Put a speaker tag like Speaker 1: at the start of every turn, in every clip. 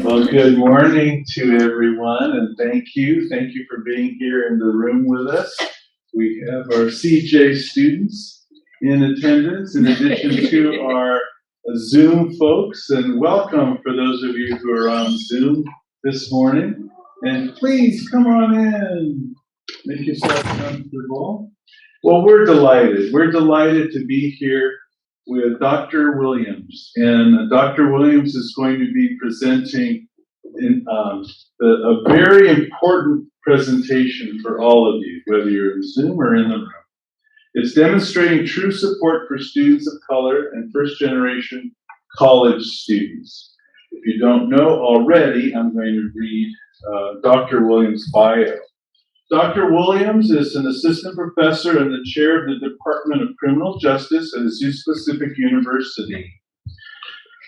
Speaker 1: Well, good morning to everyone, and thank you. Thank you for being here in the room with us. We have our CJ students in attendance, in addition to our Zoom folks, and welcome for those of you who are on Zoom this morning. And please come on in, make yourself comfortable. Well, we're delighted. We're delighted to be here with Dr. Williams, and Dr. Williams is going to be presenting a very important presentation for all of you, whether you're in Zoom or in the room. It's demonstrating true support for students of color and first-generation college students. If you don't know already, I'm going to read Dr. Williams' bio. Dr. Williams is an assistant professor and the chair of the Department of Criminal Justice at Azusa Pacific University.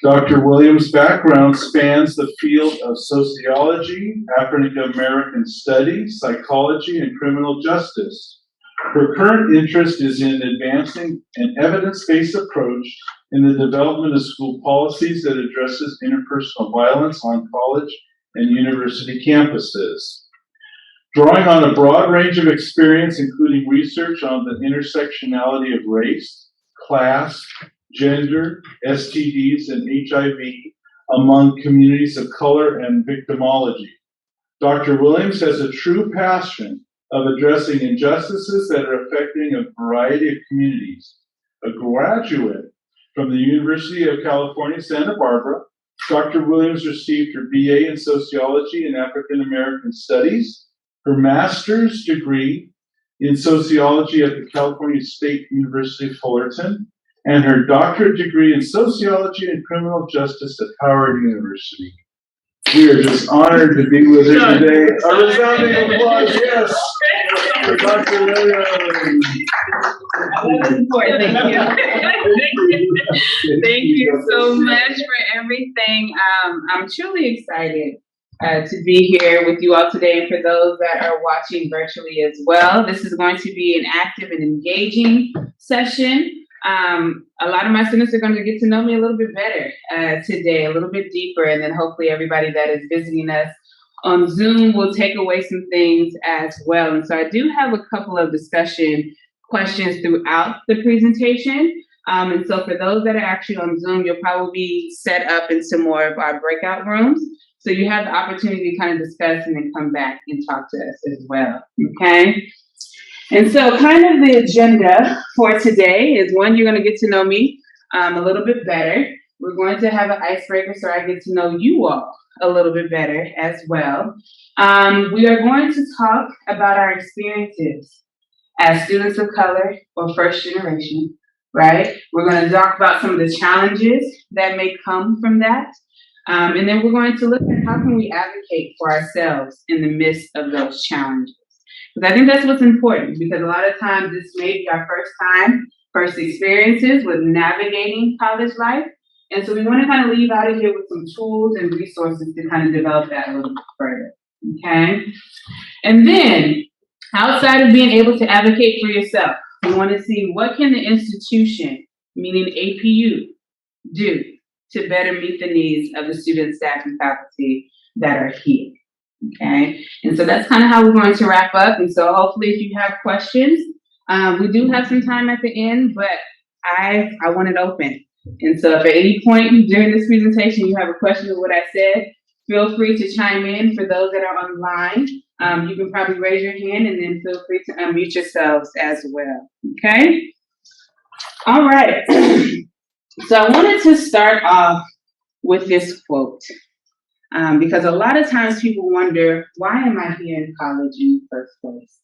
Speaker 1: Dr. Williams' background spans the field of sociology, African American studies, psychology, and criminal justice. Her current interest is in advancing an evidence-based approach in the development of school policies that addresses interpersonal violence on college and university campuses. Drawing on a broad range of experience, including research on the intersectionality of race, class, gender, STDs, and HIV among communities of color and victimology, Dr. Williams has a true passion of addressing injustices that are affecting a variety of communities. A graduate from the University of California, Santa Barbara, Dr. Williams received her BA in Sociology and African American Studies, her master's degree in sociology at the California State University Fullerton, and her doctorate degree in sociology and criminal justice at Howard University. We are just honored to be with her today. A resounding applause, yes, for Dr. Williams.
Speaker 2: Thank you so much for everything. I'm truly excited to be here with you all today, and for those that are watching virtually as well. This is going to be an active and engaging session. A lot of my students are going to get to know me a little bit better today, a little bit deeper, and then hopefully everybody that is visiting us on Zoom will take away some things as well. And so I do have a couple of discussion questions throughout the presentation. And so for those that are actually on Zoom, you'll probably be set up into more of our breakout rooms. So you have the opportunity to kind of discuss and then come back and talk to us as well, okay? And so kind of the agenda for today is, one, you're gonna get to know me a little bit better. We're going to have an icebreaker so I get to know you all a little bit better as well. We are going to talk about our experiences as students of color or first generation, right? We're gonna talk about some of the challenges that may come from that. And then we're going to look at how can we advocate for ourselves in the midst of those challenges. Because I think that's what's important, because a lot of times this may be our first experiences with navigating college life. And so we want to kind of leave out of here with some tools and resources to kind of develop that a little bit further, okay? And then outside of being able to advocate for yourself, we want to see what can the institution, meaning APU, do to better meet the needs of the students, staff, and faculty that are here, okay? And so that's kind of how we're going to wrap up. And so hopefully if you have questions, we do have some time at the end, but I want it open. And so if at any point during this presentation you have a question of what I said, feel free to chime in. For those that are online, you can probably raise your hand and then feel free to unmute yourselves as well, okay? All right. So I wanted to start off with this quote, because a lot of times people wonder, why am I here in college in the first place?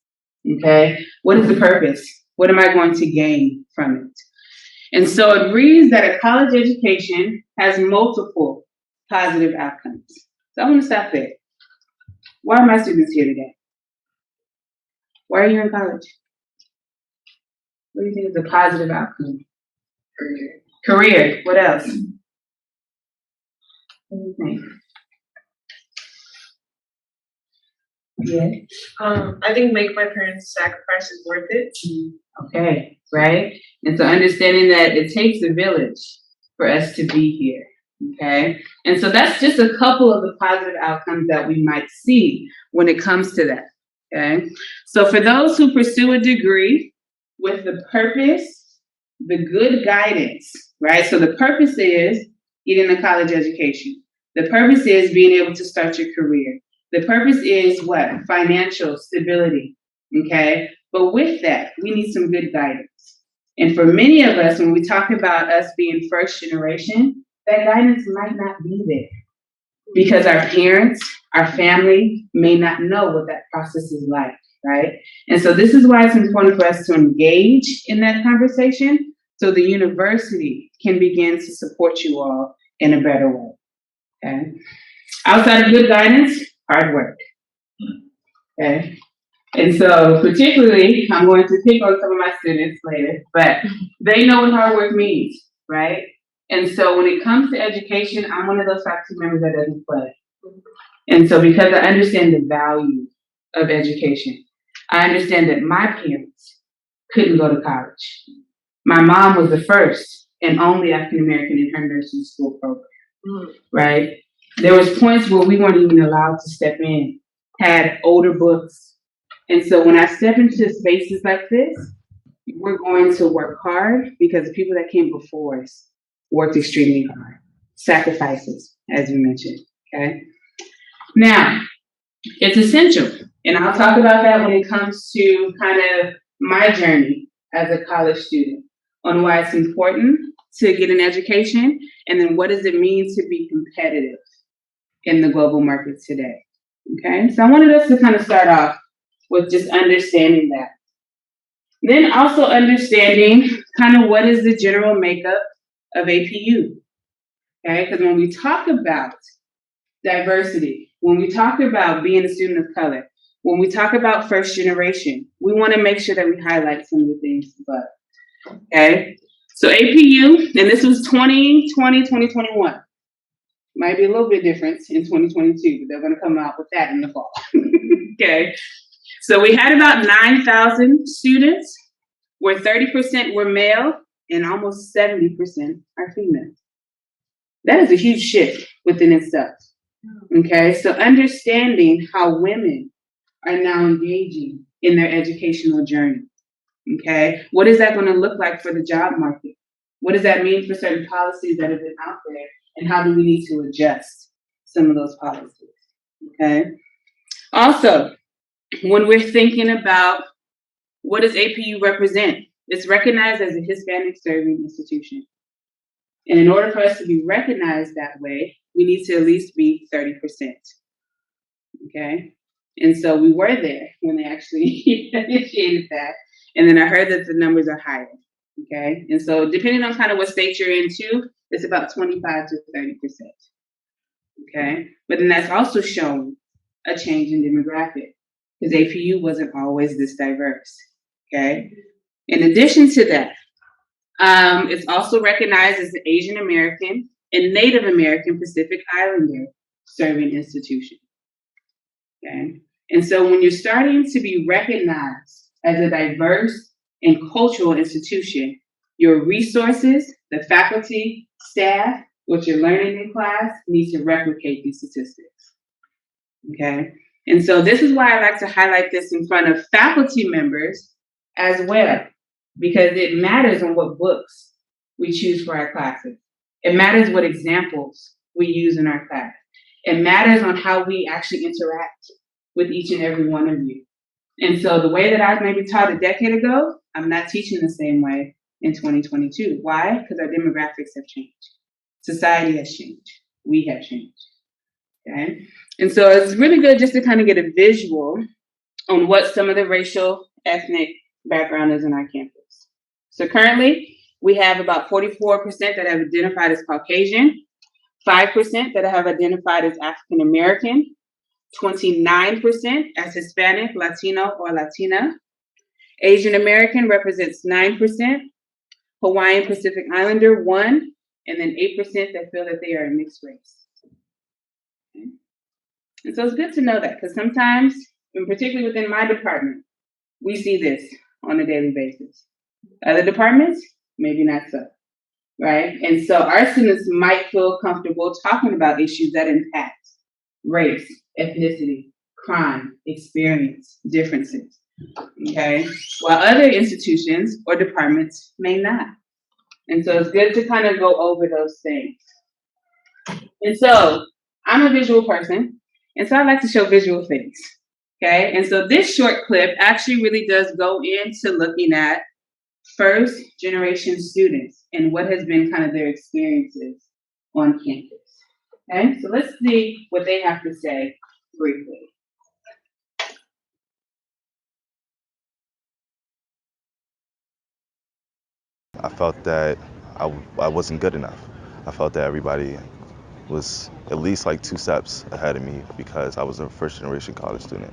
Speaker 2: Okay, what is the purpose? What am I going to gain from it? And so it reads that a college education has multiple positive outcomes. So I want to stop there. Why are my students here today? Why are you in college? What do you think is a positive outcome? Career. What else? What do you think? Yeah.
Speaker 3: I think make my parents' sacrifice is worth it.
Speaker 2: Okay, right? And so understanding that it takes a village for us to be here, Okay, and so that's just a couple of the positive outcomes that we might see when it comes to that. Okay, so for those who pursue a degree with the purpose, the good guidance, right? So the purpose is getting a college education. The purpose is being able to start your career. The purpose is what? Financial stability. Okay, but with that, we need some good guidance. And for many of us, when we talk about us being first generation, that guidance might not be there because our parents, our family may not know what that process is like, right? And so this is why it's important for us to engage in that conversation so the university can begin to support you all in a better way, okay? Outside of good guidance, hard work, okay? And so particularly, I'm going to pick on some of my students later, but they know what hard work means, right? And so when it comes to education, I'm one of those faculty members that doesn't play. And so because I understand the value of education, I understand that my parents couldn't go to college. My mom was the first and only African American in her nursing school program, right? There was points where we weren't even allowed to step in, had older books. And so when I step into spaces like this, we're going to work hard because the people that came before us worked extremely hard. Sacrifices, as you mentioned, okay? Now, it's essential, and I'll talk about that when it comes to kind of my journey as a college student on why it's important to get an education, and then what does it mean to be competitive in the global market today, okay? So I wanted us to kind of start off with just understanding that. Then also understanding kind of what is the general makeup of APU, okay? Because when we talk about diversity, when we talk about being a student of color, when we talk about first generation, we want to make sure that we highlight some of the things above, okay? So APU, and this was 2020, 2021. Might be a little bit different in 2022, but they're going to come out with that in the fall, okay? So we had about 9,000 students, where 30% were male and almost 70% are female. That is a huge shift within itself. Okay, so understanding how women are now engaging in their educational journey. Okay, what is that going to look like for the job market? What does that mean for certain policies that have been out there? And how do we need to adjust some of those policies? Okay, also, when we're thinking about what does APU represent, it's recognized as a Hispanic serving institution. And in order for us to be recognized that way, we need to at least be 30%. Okay? And so we were there when they actually initiated that. And then I heard that the numbers are higher. Okay? And so depending on kind of what state you're into, it's about 25 to 30%. Okay? But then that's also shown a change in demographic because APU wasn't always this diverse. Okay? In addition to that, it's also recognized as an Asian American and Native American Pacific Islander serving institution. Okay? And so when you're starting to be recognized as a diverse and cultural institution, your resources, the faculty, staff, what you're learning in class needs to replicate these statistics. Okay? And so this is why I like to highlight this in front of faculty members as well, because it matters on what books we choose for our classes. It matters what examples we use in our class. It matters on how we actually interact with each and every one of you. And so the way that I maybe taught a decade ago, I'm not teaching the same way in 2022. Why? Because our demographics have changed. Society has changed. We have changed. Okay? And so it's really good just to kind of get a visual on what some of the racial, ethnic background is in our campus. So currently, we have about 44% that have identified as Caucasian, 5% that have identified as African American, 29% as Hispanic, Latino, or Latina. Asian American represents 9%, Hawaiian Pacific Islander 1%, and then 8% that feel that they are a mixed race. Okay. And so it's good to know that because sometimes, and particularly within my department, we see this on a daily basis. Other departments, maybe not so. right? And so our students might feel comfortable talking about issues that impact race, ethnicity, crime, experience, differences, okay? While other institutions or departments may not. And so it's good to kind of go over those things. And so I'm a visual person, and so I like to show visual things, okay? And so this short clip actually really does go into looking at first generation students and what has been kind of their experiences on campus. Okay, so let's see what they have to say briefly.
Speaker 4: I felt that I wasn't good enough. I felt that everybody was at least like 2 steps ahead of me because I was a first generation college student.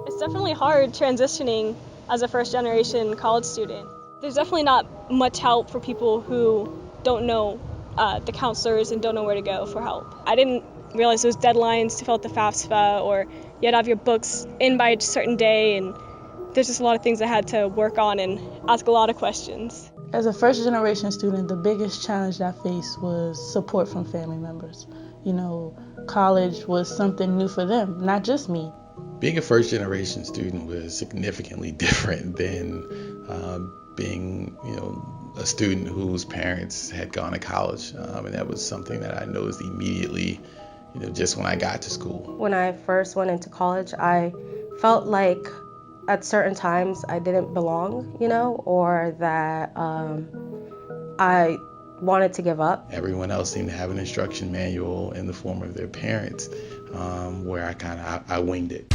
Speaker 5: It's definitely hard transitioning as a first generation college student. There's definitely not much help for people who don't know the counselors and don't know where to go for help. I didn't realize those deadlines to fill out the FAFSA, or you had to have your books in by a certain day, and there's just a lot of things I had to work on and ask a lot of questions.
Speaker 6: As a first generation student, the biggest challenge I faced was support from family members. You know, college was something new for them, not just me.
Speaker 7: Being a first generation student was significantly different than being, a student whose parents had gone to college. And that was something that I noticed immediately, just when I got to school.
Speaker 8: When I first went into college, I felt like at certain times I didn't belong, or that I wanted to give up.
Speaker 7: Everyone else seemed to have an instruction manual in the form of their parents, where I winged it.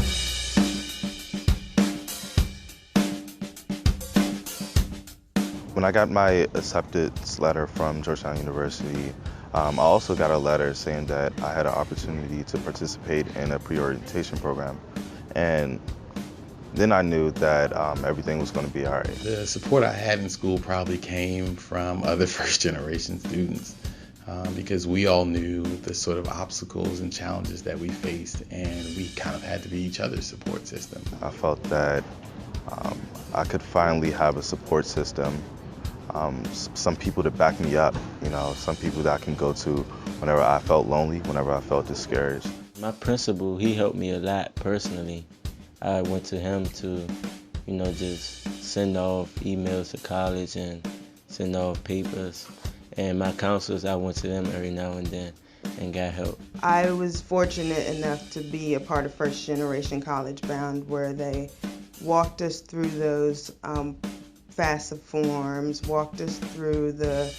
Speaker 4: When I got my acceptance letter from Georgetown University, I also got a letter saying that I had an opportunity to participate in a pre-orientation program. And then I knew that everything was going to be all right.
Speaker 7: The support I had in school probably came from other first generation students, because we all knew the sort of obstacles and challenges that we faced, and we kind of had to be each other's support system.
Speaker 4: I felt that I could finally have a support system, some people to back me up, some people that I can go to whenever I felt lonely, whenever I felt discouraged.
Speaker 9: My principal, he helped me a lot personally. I went to him to, just send off emails to college and send off papers. And my counselors, I went to them every now and then and got help.
Speaker 10: I was fortunate enough to be a part of First Generation College Bound, where they walked us through those FAFSA forms, walked us through the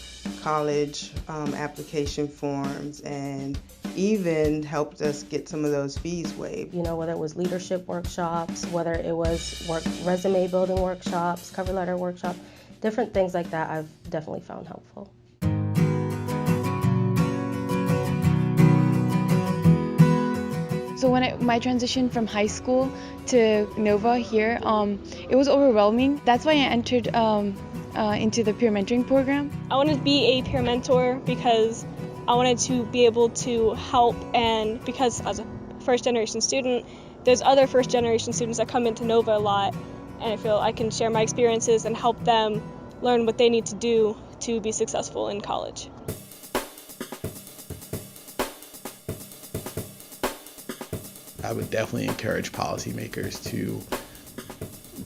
Speaker 10: college application forms, and even helped us get some of those fees waived.
Speaker 8: Whether it was leadership workshops, whether it was resume building workshops, cover letter workshops, different things like that I've definitely found helpful.
Speaker 11: So when my transition from high school to Nova here, it was overwhelming. That's why I entered into the peer mentoring program.
Speaker 5: I wanted to be a peer mentor because I wanted to be able to help, and because as a first generation student, there's other first generation students that come into Nova a lot, and I feel I can share my experiences and help them learn what they need to do to be successful in college.
Speaker 7: I would definitely encourage policymakers to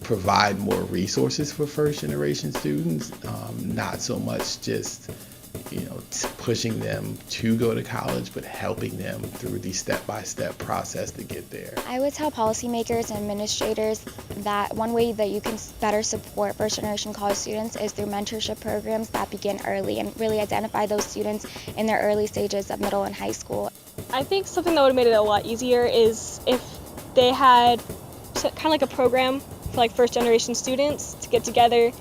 Speaker 7: provide more resources for first generation students, not so much just pushing them to go to college, but helping them through the step-by-step process to get there.
Speaker 12: I would tell policymakers and administrators that one way that you can better support first generation college students is through mentorship programs that begin early and really identify those students in their early stages of middle and high school.
Speaker 5: I think something that would have made it a lot easier is if they had kind of like a program for like first generation students to get together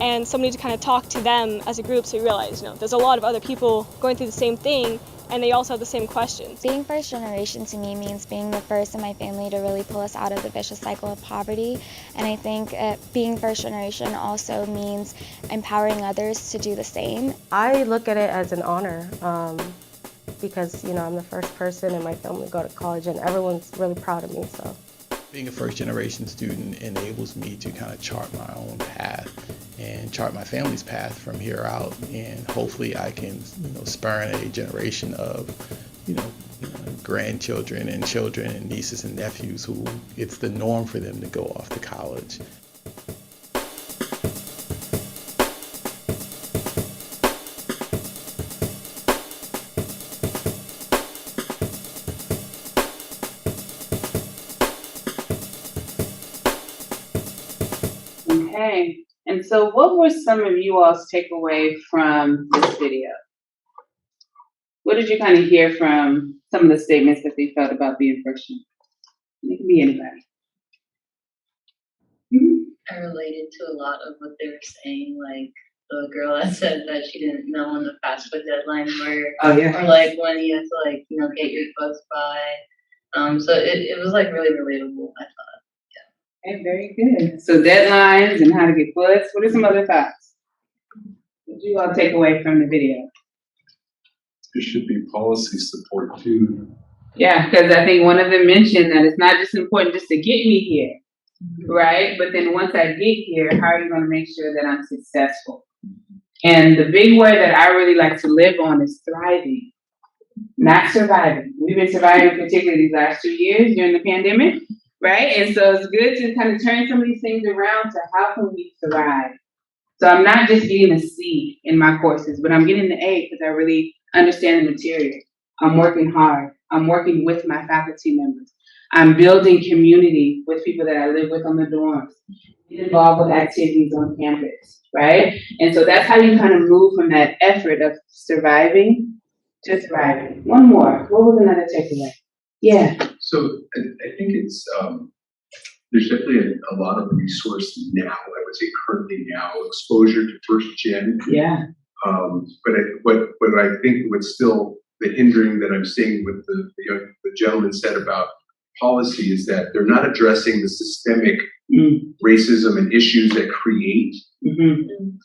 Speaker 5: and somebody to kind of talk to them as a group, so you realize, there's a lot of other people going through the same thing and they also have the same questions.
Speaker 12: Being first generation to me means being the first in my family to really pull us out of the vicious cycle of poverty. And I think being first generation also means empowering others to do the same.
Speaker 8: I look at it as an honor because, I'm the first person in my family to go to college and everyone's really proud of me, so
Speaker 7: Being a first-generation student enables me to kind of chart my own path and chart my family's path from here out, and hopefully I can, spur in a generation of, grandchildren and children and nieces and nephews who it's the norm for them to go off to college.
Speaker 2: Okay, and so what were some of you all's takeaway from this video? What did you kind of hear from some of the statements that they felt about being first gen? It can be anybody.
Speaker 13: I related to a lot of what they were saying, like the girl that said that she didn't know when the FAFSA deadlines were, or like when you have to get your books by. So it was like really relatable, I thought.
Speaker 2: Okay, very good. So deadlines and how to get books. What are some other thoughts? What did you all take away from the video?
Speaker 1: There should be policy support too.
Speaker 2: Yeah, because I think one of them mentioned that it's not just important just to get me here, right? But then once I get here, how are you going to make sure that I'm successful? And the big word that I really like to live on is thriving, not surviving. We've been surviving particularly these last 2 years during the pandemic, right? And so it's good to kind of turn some of these things around to how can we thrive? So I'm not just getting a C in my courses, but I'm getting the A because I really understand the material. I'm working hard. I'm working with my faculty members. I'm building community with people that I live with on the dorms, get involved with activities on campus, right? And so that's how you kind of move from that effort of surviving to thriving. One more. What was another takeaway? Yeah.
Speaker 14: So I think it's, there's definitely a lot of resource now, I would say currently now, exposure to first gen.
Speaker 2: Yeah.
Speaker 14: But what I think what's still the hindering that I'm seeing with the gentleman said about policy is that they're not addressing the systemic racism and issues that create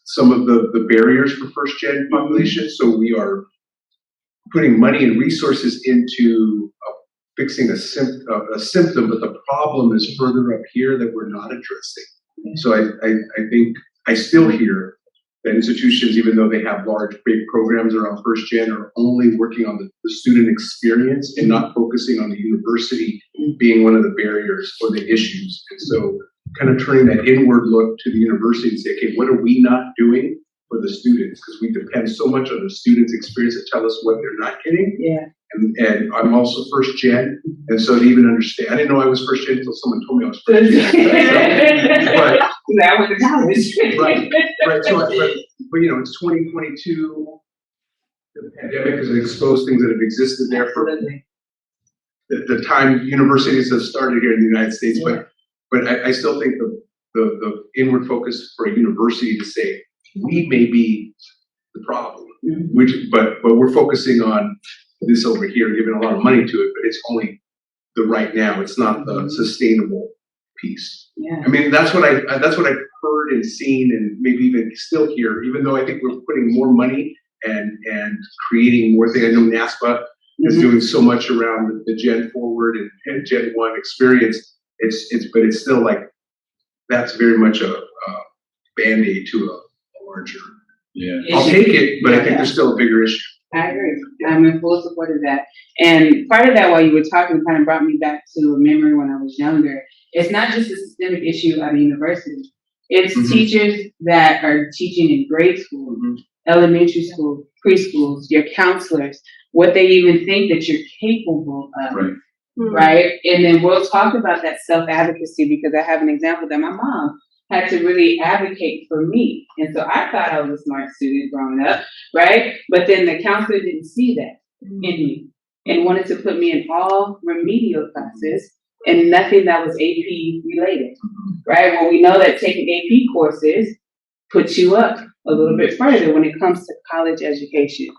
Speaker 14: some of the barriers for first gen population. So we are putting money and resources into fixing a symptom, but the problem is further up here that we're not addressing. So I think I still hear that institutions, even though they have large, big programs around first gen, are only working on the student experience and not focusing on the university being one of the barriers or the issues. And so kind of turning that inward look to the university and say, okay, what are we not doing for the students? Because we depend so much on the students' experience to tell us what they're not getting.
Speaker 2: Yeah.
Speaker 14: And I'm also first gen, and so to even understand, I didn't know I was first gen until someone told me I was first gen. But
Speaker 2: now with the college.
Speaker 14: Right. So, but it's 2022. The pandemic has exposed things that have existed there for the time universities have started here in the United States. Yeah. But I still think the inward focus for a university to say we may be the problem, but we're focusing on this over here, giving a lot of money to it, but it's only the right now. It's not the sustainable piece.
Speaker 2: Yeah.
Speaker 14: I mean, that's what I've heard and seen, and maybe even still hear. Even though I think we're putting more money and creating more things. I know NASPA is doing so much around the Gen Forward and Gen 1 experience. But it's still like that's very much a band-aid to a larger. Yeah. I'll take it, but I think there's still a bigger issue.
Speaker 2: I agree. I'm in full support of that. And part of that, while you were talking, kind of brought me back to a memory when I was younger. It's not just a systemic issue at a university. It's teachers that are teaching in grade school, elementary school, preschools, your counselors, what they even think that you're capable of. Right? And then we'll talk about that self-advocacy because I have an example that my mom had to really advocate for me. And so I thought I was a smart student growing up, right? But then the counselor didn't see that in me and wanted to put me in all remedial classes and nothing that was AP related, right? Well, we know that taking AP courses puts you up a little bit further when it comes to college education.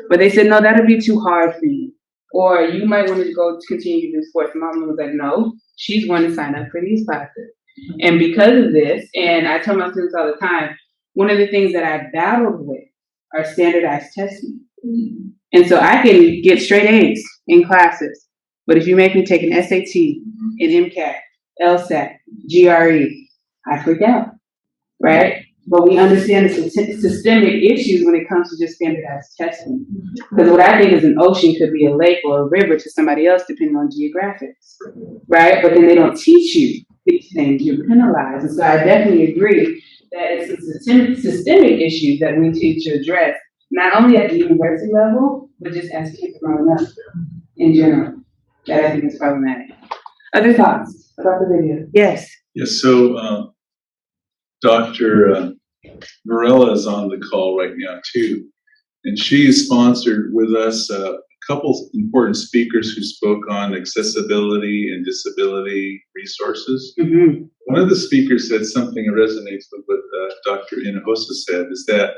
Speaker 2: But they said, no, that'll be too hard for you. Or you might want to go continue to do sports. Mom was like, no, she's going to sign up for these classes. And because of this, and I tell my students all the time, one of the things that I battled with are standardized testing. And so I can get straight A's in classes, but if you make me take an SAT, an MCAT, LSAT, GRE, I freak out, right? But we understand the systemic issues when it comes to just standardized testing. Because what I think is an ocean could be a lake or a river to somebody else, depending on geographics, right? But then they don't teach you these things, you're penalized. And so I definitely agree that it's some systemic issues that we need to address, not only at the university level, but just as kids growing up in general, that I think is problematic. Other thoughts about the video? Yes.
Speaker 1: Yes, so Dr. Varela is on the call right now too, and she is sponsored with us a couple important speakers who spoke on accessibility and disability resources.
Speaker 2: Mm-hmm.
Speaker 1: One of the speakers said something that resonates with what Dr. Hinojosa said, is that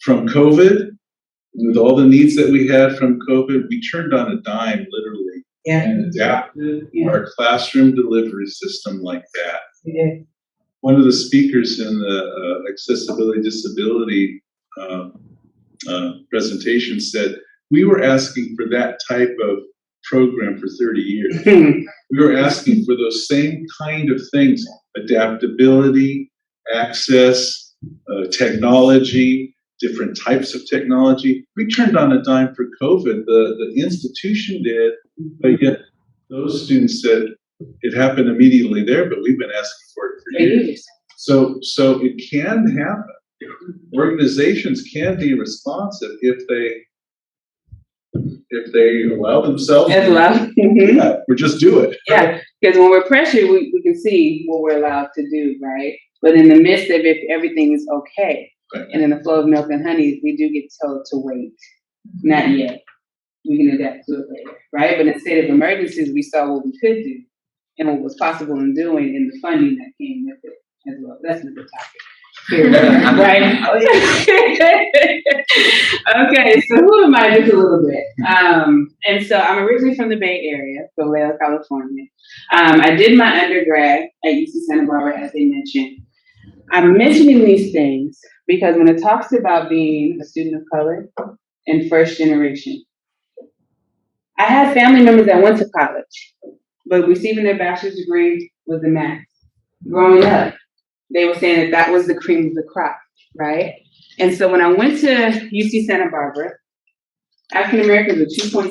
Speaker 1: from COVID, with all the needs that we had from COVID, we turned on a dime, literally, and adapted our classroom delivery system like that.
Speaker 2: Yeah.
Speaker 1: One of the speakers in the accessibility disability presentation said, we were asking for that type of program for 30 years. We were asking for those same kind of things, adaptability, access, technology, different types of technology. We turned on a dime for COVID, the institution did, but yet those students said it happened immediately there, but we've been asking for it for years. So it can happen. Organizations can be responsive if they allow themselves or just do it.
Speaker 2: Yeah, because when we're pressured, we can see what we're allowed to do, right? But in the midst of it, everything is okay.
Speaker 1: Right.
Speaker 2: And in the flow of milk and honey, we do get told to wait. Not yet. We can adapt to it later, right? But in state of emergencies, we saw what we could do and what was possible in doing and the funding that came with it as well. That's another topic. Right? Okay, so who am I just a little bit? And so I'm originally from the Bay Area, Vallejo, California. I did my undergrad at UC Santa Barbara, as they mentioned. I'm mentioning these things because when it talks about being a student of color and first generation, I had family members that went to college, but receiving their bachelor's degree was the max. Growing up, they were saying that was the cream of the crop, right? And so when I went to UC Santa Barbara, African Americans were 2.7%.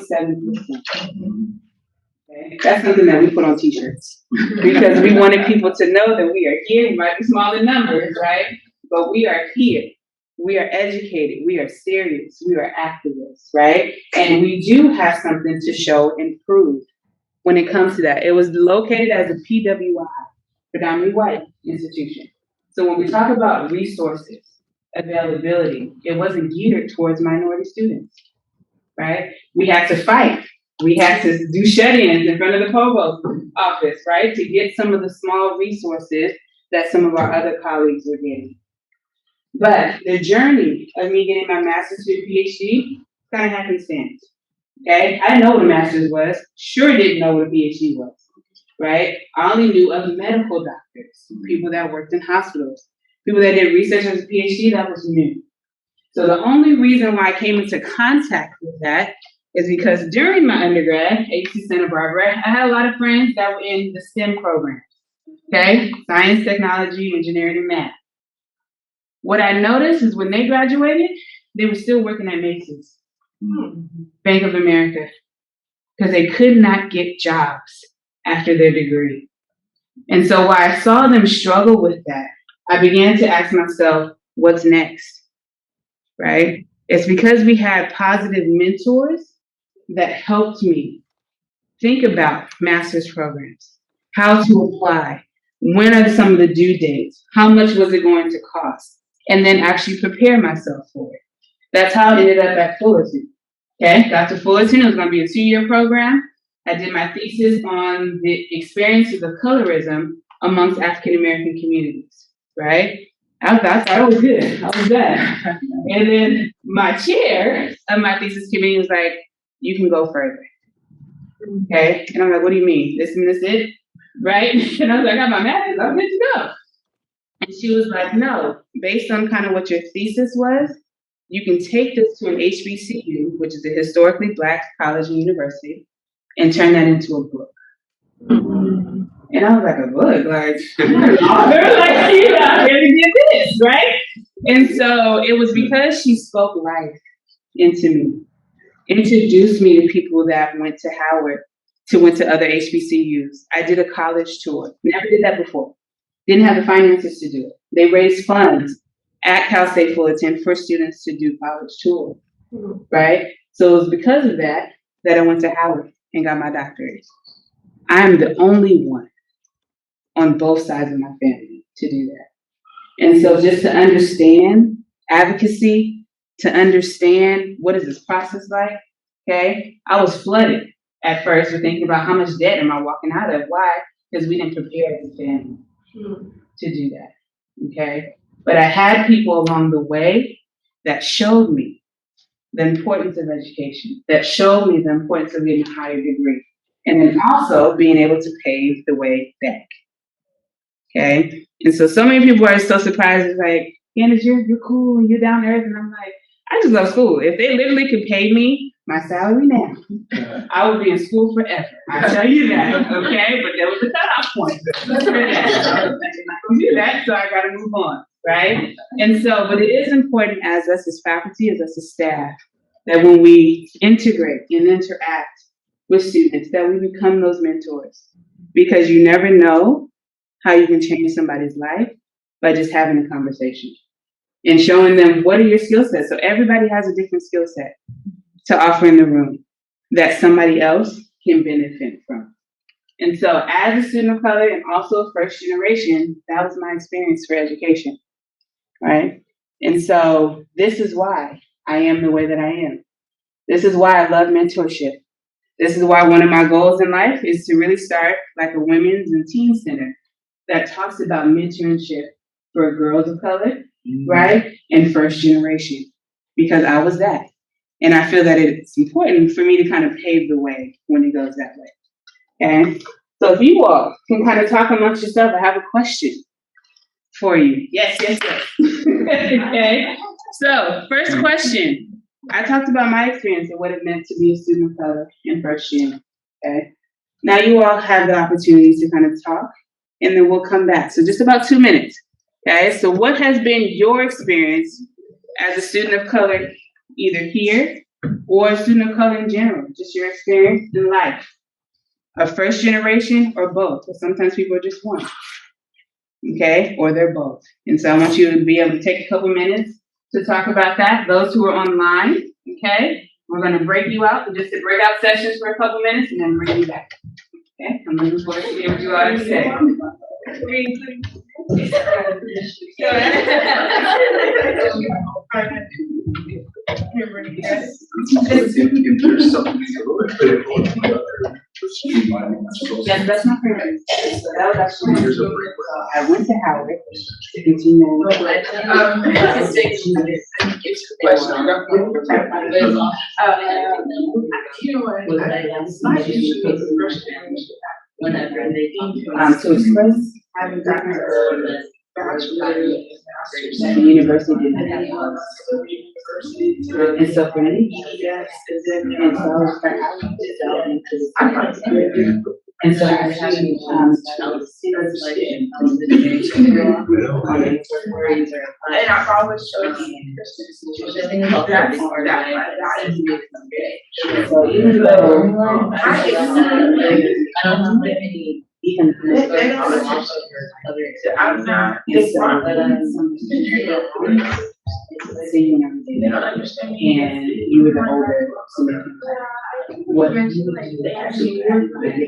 Speaker 2: Okay? That's something that we put on t-shirts because we wanted people to know that we are here. We might be small in numbers, right? But we are here. We are educated. We are serious. We are activists, right? And we do have something to show and prove when it comes to that. It was located as a PWI, predominantly white institution. So when we talk about resources, availability, it wasn't geared towards minority students, right? We had to fight. We had to do shut-ins in front of the provost office, right? To get some of the small resources that some of our other colleagues were getting. But the journey of me getting my master's to a PhD kind of happenstance, okay? I didn't know what a master's was. Sure didn't know what a PhD was, right? I only knew of medical doctors, people that worked in hospitals, people that did research as a PhD, that was new. So the only reason why I came into contact with that is because during my undergrad at UC Santa Barbara, I had a lot of friends that were in the STEM programs, okay? Science, technology, engineering, and math. What I noticed is when they graduated, they were still working at Macy's, Bank of America, because they could not get jobs after their degree. And so while I saw them struggle with that, I began to ask myself, what's next, right? It's because we had positive mentors that helped me think about master's programs, how to apply, when are some of the due dates, how much was it going to cost, and then actually prepare myself for it. That's how I ended up at Fullerton. Okay, got to Fullerton, it was going to be a 2-year program. I did my thesis on the experiences of colorism amongst African American communities, right? I thought I was good. I was done. And then my chair of my thesis committee was like, you can go further. Okay, and I'm like, what do you mean? This and this it? Right? And I was like, I got my master's, I'm good to go. And she was like, no, based on kind of what your thesis was, you can take this to an HBCU, which is a historically Black college and university, and turn that into a book. And I was like, a book, like, author, like, you know, I'm here to get this, right? And so it was because she spoke life into me, introduced me to people that went to Howard, went to other HBCUs. I did a college tour, never did that before. Didn't have the finances to do it. They raised funds at Cal State Fullerton for students to do college tours, right? So it was because of that I went to Howard and got my doctorate. I'm the only one on both sides of my family to do that. And so just to understand advocacy, to understand what is this process like, okay? I was flooded at first with thinking about how much debt am I walking out of? Why? Because we didn't prepare as a family to do that, okay? But I had people along the way that showed me the importance of education, that showed me the importance of getting a higher degree, and then also being able to pave the way back, okay? And so many people are so surprised, it's like, Candice, you're cool and you're down to earth, and I'm like, I just love school. If they literally could pay me my salary now, I would be in school forever. I tell you that, okay? But there was a cutoff point for that. I was like, I'm not gonna do that, so I gotta move on, right? And so, but it is important as us as faculty, as us as staff, that when we integrate and interact with students, that we become those mentors. Because you never know how you can change somebody's life by just having a conversation and showing them what are your skill sets. So everybody has a different skill set to offer in the room that somebody else can benefit from. And so as a student of color and also first generation, that was my experience for education, right? And so this is why I am the way that I am. This is why I love mentorship. This is why one of my goals in life is to really start like a women's and teen center that talks about mentorship for girls of color, right? And first generation, because I was that. And I feel that it's important for me to kind of pave the way when it goes that way. Okay? So if you all can kind of talk amongst yourself, I have a question for you. Yes. Okay. So first question. I talked about my experience and what it meant to be a student of color in first gen. Okay. Now you all have the opportunity to kind of talk, and then we'll come back. So just about 2 minutes. Okay. So what has been your experience as a student of color, either here or a student of color in general? Just your experience in life. A first generation or both? Because sometimes people are just one. Okay. Or they're both. And so I want you to be able to take a couple minutes to talk about that. Those who are online, okay, we're going to break you out, just to break out sessions for a couple minutes and then bring you back. Okay, I'm looking forward to hearing what you all have to say.
Speaker 14: If there's something
Speaker 2: yes, that's my favorite. So that was actually I went to Howard to continue. To express having gotten her the university didn't have one. And so for me, and so I was like, I want to delve into this. And so I had and I've always chosen so even though I don't have any even I'm not they don't understand. And you were the older, so what they actually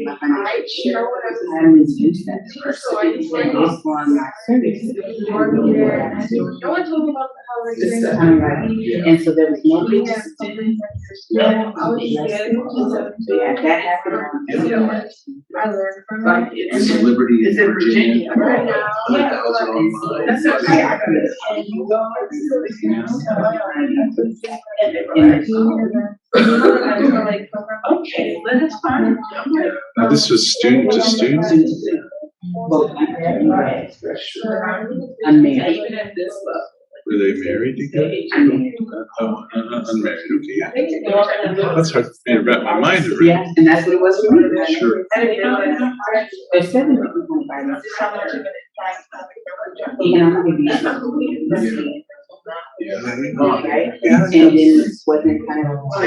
Speaker 2: my financial I always use that based on my service. No one told me about the and so there was no big that happened. I learned from it.
Speaker 14: It's a Liberty in Virginia.
Speaker 2: Right now. That's okay. Okay, let's find.
Speaker 14: Now this was student to student.
Speaker 2: Unmarried. Even at this level,
Speaker 1: Were they married together? Oh, unmarried, okay, yeah. That's hard for me to wrap my mind around.
Speaker 2: Yeah, and that's what it was for me.
Speaker 1: Sure.
Speaker 2: There's 7 people who buy this.
Speaker 1: Yeah.
Speaker 2: Right? And then this wasn't kind of
Speaker 3: I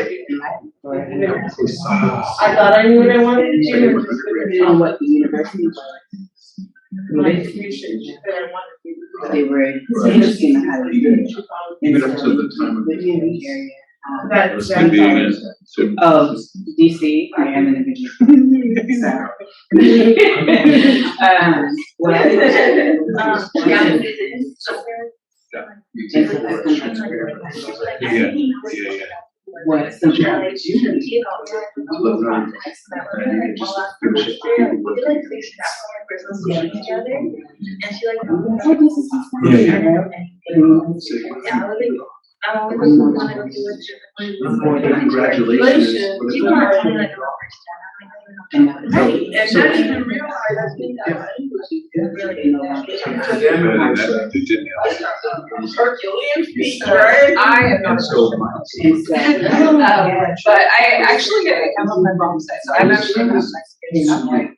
Speaker 3: thought I knew what I wanted to do.
Speaker 2: on what the university was. They were interested in how to do it.
Speaker 1: Even up to the time of the
Speaker 2: area.
Speaker 3: That's
Speaker 2: Oh, DC, I am an individual.
Speaker 1: Yeah.
Speaker 2: What some
Speaker 1: Congratulations.
Speaker 3: And not even realize Hodge-Williams speaker. I am not so but I actually get it. I'm on my mom's side, so I'm actually not Mexican.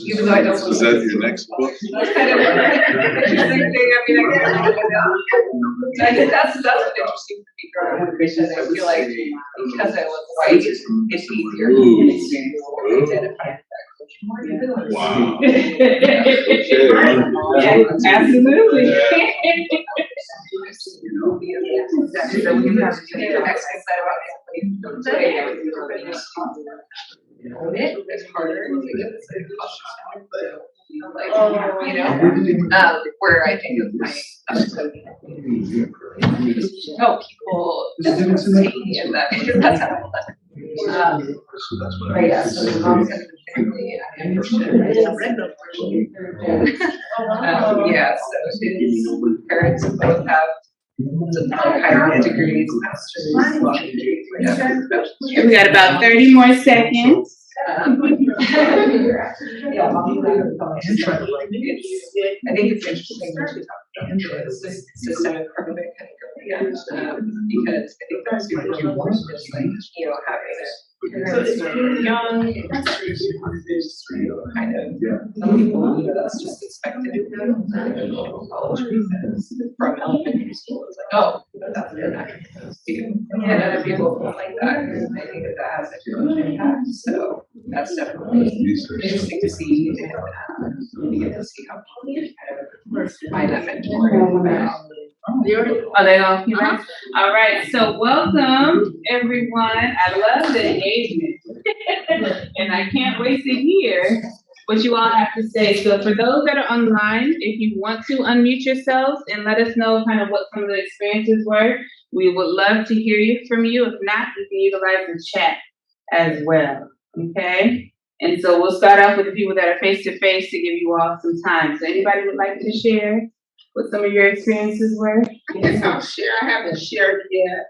Speaker 3: Even though I don't.
Speaker 1: Is that your next book?
Speaker 3: That's kind of an interesting thing. I mean, I think that's an interesting thing growing up because I feel like because I look white, it's easier to identify with that culture.
Speaker 1: Wow.
Speaker 2: Absolutely.
Speaker 3: So we have to take the Mexican side about it. It's harder to get this where I think of my people just see and that because that's how I live. But yeah, so the mom's gonna be yeah, so his parents both have higher degrees, masters, law degrees, whatever.
Speaker 2: We got about 30 more seconds.
Speaker 3: I think it's interesting when she talks about this systemic criminal because I think that's super important, just like, having it young, kind of, some people, that's just expected college because from elementary school, it's like, oh, that's what I'm supposed to do. And other people don't like that because they think that has a huge impact. So that's definitely interesting to see and we get to see how people kind of find that mentor.
Speaker 2: Are they all here? All right, so welcome everyone. I love the engagement. And I can't wait to hear what you all have to say. So for those that are online, if you want to unmute yourselves and let us know kind of what some of the experiences were, we would love to hear from you. If not, you can utilize the chat as well. Okay? And so we'll start off with the people that are face to face to give you all some time. So anybody would like to share what some of your experiences were?
Speaker 3: I guess I'll share. I haven't shared yet.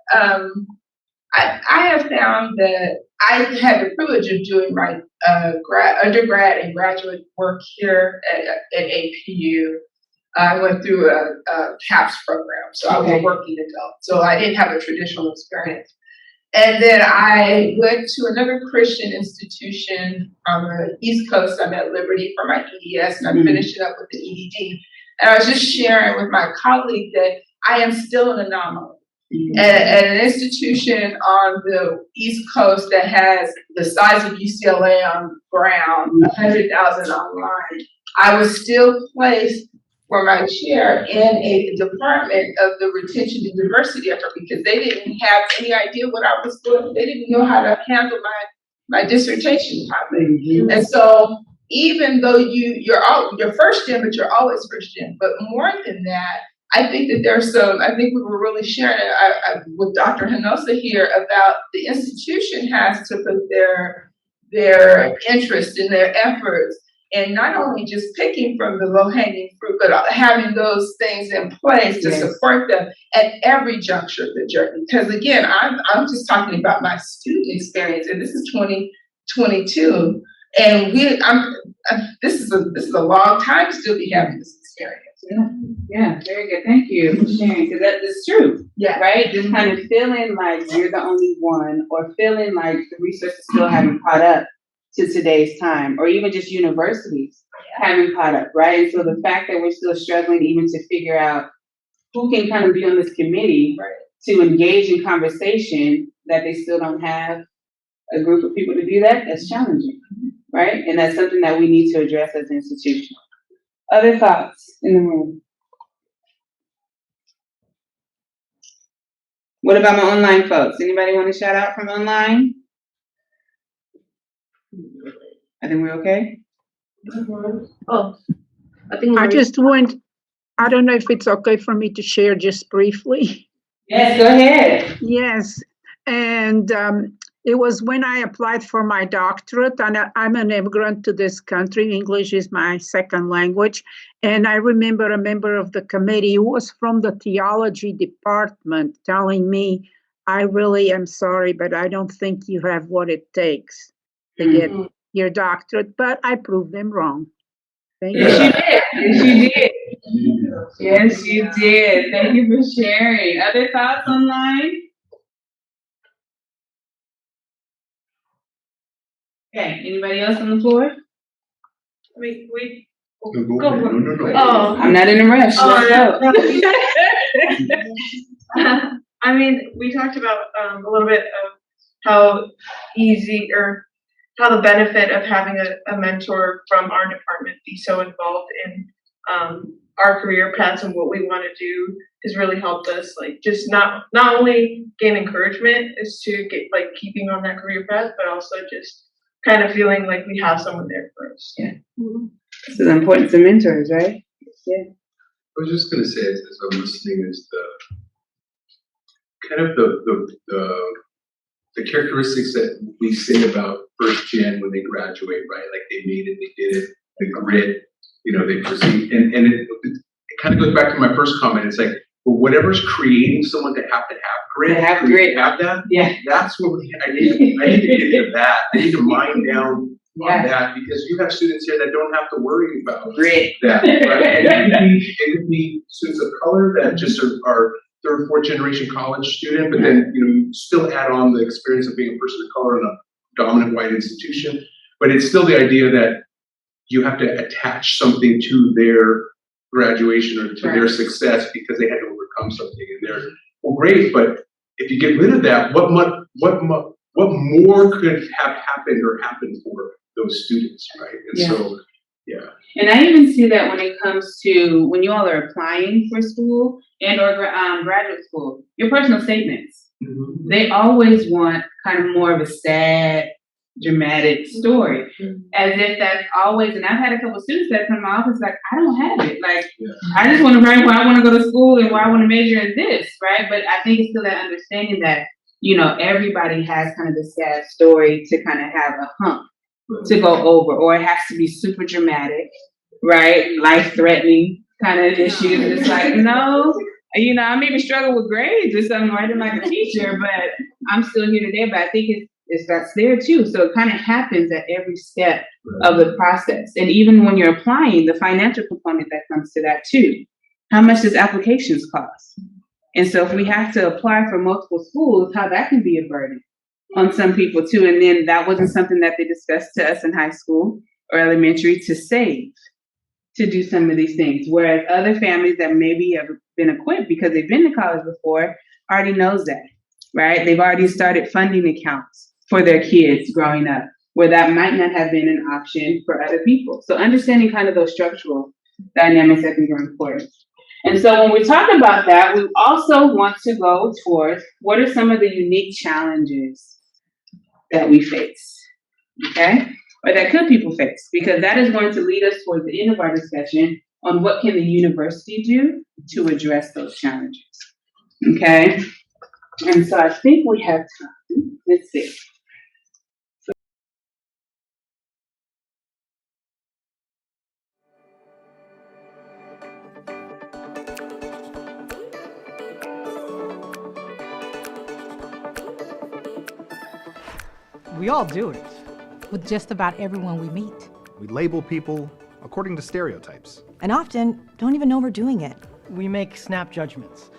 Speaker 3: I have found that I had the privilege of doing my undergrad and graduate work here at APU. I went through a CAPS program, so I was a working adult. So I didn't have a traditional experience. And then I went to another Christian institution on the East Coast. I'm at Liberty for my EDS, and I'm finishing up with the EDD. And I was just sharing with my colleague that I am still an anomaly. At an institution on the East Coast that has the size of UCLA on ground, 100,000 online, I was still placed for my chair in a department of the retention and diversity effort because they didn't have any idea what I was doing. They didn't know how to handle my dissertation topic. And so even though you're first gen, but you're always first gen. But more than that, I think that I think we were really sharing with Dr. Hinosa here about the institution has to put their interest in their efforts and not only just picking from the low-hanging fruit, but having those things in place to support them at every juncture of the journey. Because again, I'm just talking about my student experience, and this is 2022, and this is a long time to still be having this experience.
Speaker 2: Yeah, very good. Thank you for sharing, because that is true.
Speaker 3: Yeah.
Speaker 2: Right? Just kind of feeling like you're the only one, or feeling like the resources still haven't caught up to today's time, or even just universities haven't caught up, right? And so the fact that we're still struggling even to figure out who can kind of be on this committee to engage in conversation, that they still don't have a group of people to do that, that's challenging, right? And that's something that we need to address as an institution. Other thoughts in the room? What about my online folks? Anybody want to shout out from online? I think we're okay.
Speaker 15: Oh, I just want, I don't know if it's okay for me to share just briefly.
Speaker 2: Yes, go ahead.
Speaker 15: Yes, and it was when I applied for my doctorate, and I'm an immigrant to this country. English is my second language. And I remember a member of the committee who was from the theology department telling me, I really am sorry, but I don't think you have what it takes to get your doctorate. But I proved them wrong. Thank you.
Speaker 2: Yes, you did. Yes, you did. Thank you for sharing. Other thoughts online? Okay, anybody else on the floor?
Speaker 3: Oh,
Speaker 2: I'm not in a rush.
Speaker 16: I mean, we talked about a little bit of how easy or how the benefit of having a mentor from our department be so involved in our career paths and what we want to do has really helped us, like, just not only gain encouragement as to get, like, keeping on that career path, but also just kind of feeling like we have someone there for us.
Speaker 2: Yeah. This is the importance of mentors, right? Yeah.
Speaker 14: I was just going to say, as I'm listening, is the kind of the characteristics that we say about first gen when they graduate, right? Like they made it, they did it, the grit, they perceive, and it kind of goes back to my first comment. It's like, well, whatever's creating someone to have grit, have that.
Speaker 2: Yeah,
Speaker 14: that's what I need to get to that. I need to mine down on that, because you have students here that don't have to worry about
Speaker 2: grit.
Speaker 14: That, right? And it could be students of color that just are third, fourth generation college student, but then you still add on the experience of being a person of color in a dominant white institution. But it's still the idea that you have to attach something to their graduation or to their success because they had to overcome something. And they're, well, great, but if you get rid of that, what more could have happened or happened for those students, right? And so, yeah.
Speaker 2: And I even see that when it comes to when you all are applying for school and or graduate school, your personal statements, they always want kind of more of a sad, dramatic story, as if that's always. And I've had a couple students that come to my office like, I don't have it. Like, I just want to write where I want to go to school and where I want to major in this, right? But I think it's still that understanding that everybody has kind of the sad story to kind of have a hump to go over, or it has to be super dramatic, right? Life-threatening kind of issues. And it's like, no, I maybe struggle with grades or something, right? I'm like a teacher, but I'm still here today. But I think that's there too. So it kind of happens at every step of the process. And even when you're applying, the financial component that comes to that too. How much does applications cost? And so if we have to apply for multiple schools, how that can be a burden on some people too. And then that wasn't something that they discussed to us in high school or elementary, to save, to do some of these things. Whereas other families that maybe have been equipped because they've been to college before already knows that, right? They've already started funding accounts for their kids growing up, where that might not have been an option for other people. So understanding kind of those structural dynamics I think are important. And so when we talk about that, we also want to go towards what are some of the unique challenges that we face, okay? Or that people face, because that is going to lead us towards the end of our discussion on what can the university do to address those challenges, okay? And so I think we have time. Let's see.
Speaker 17: We all do it with just about everyone we meet.
Speaker 18: We label people,
Speaker 17: according to stereotypes.
Speaker 18: And often don't even know we're doing it.
Speaker 19: We make snap judgments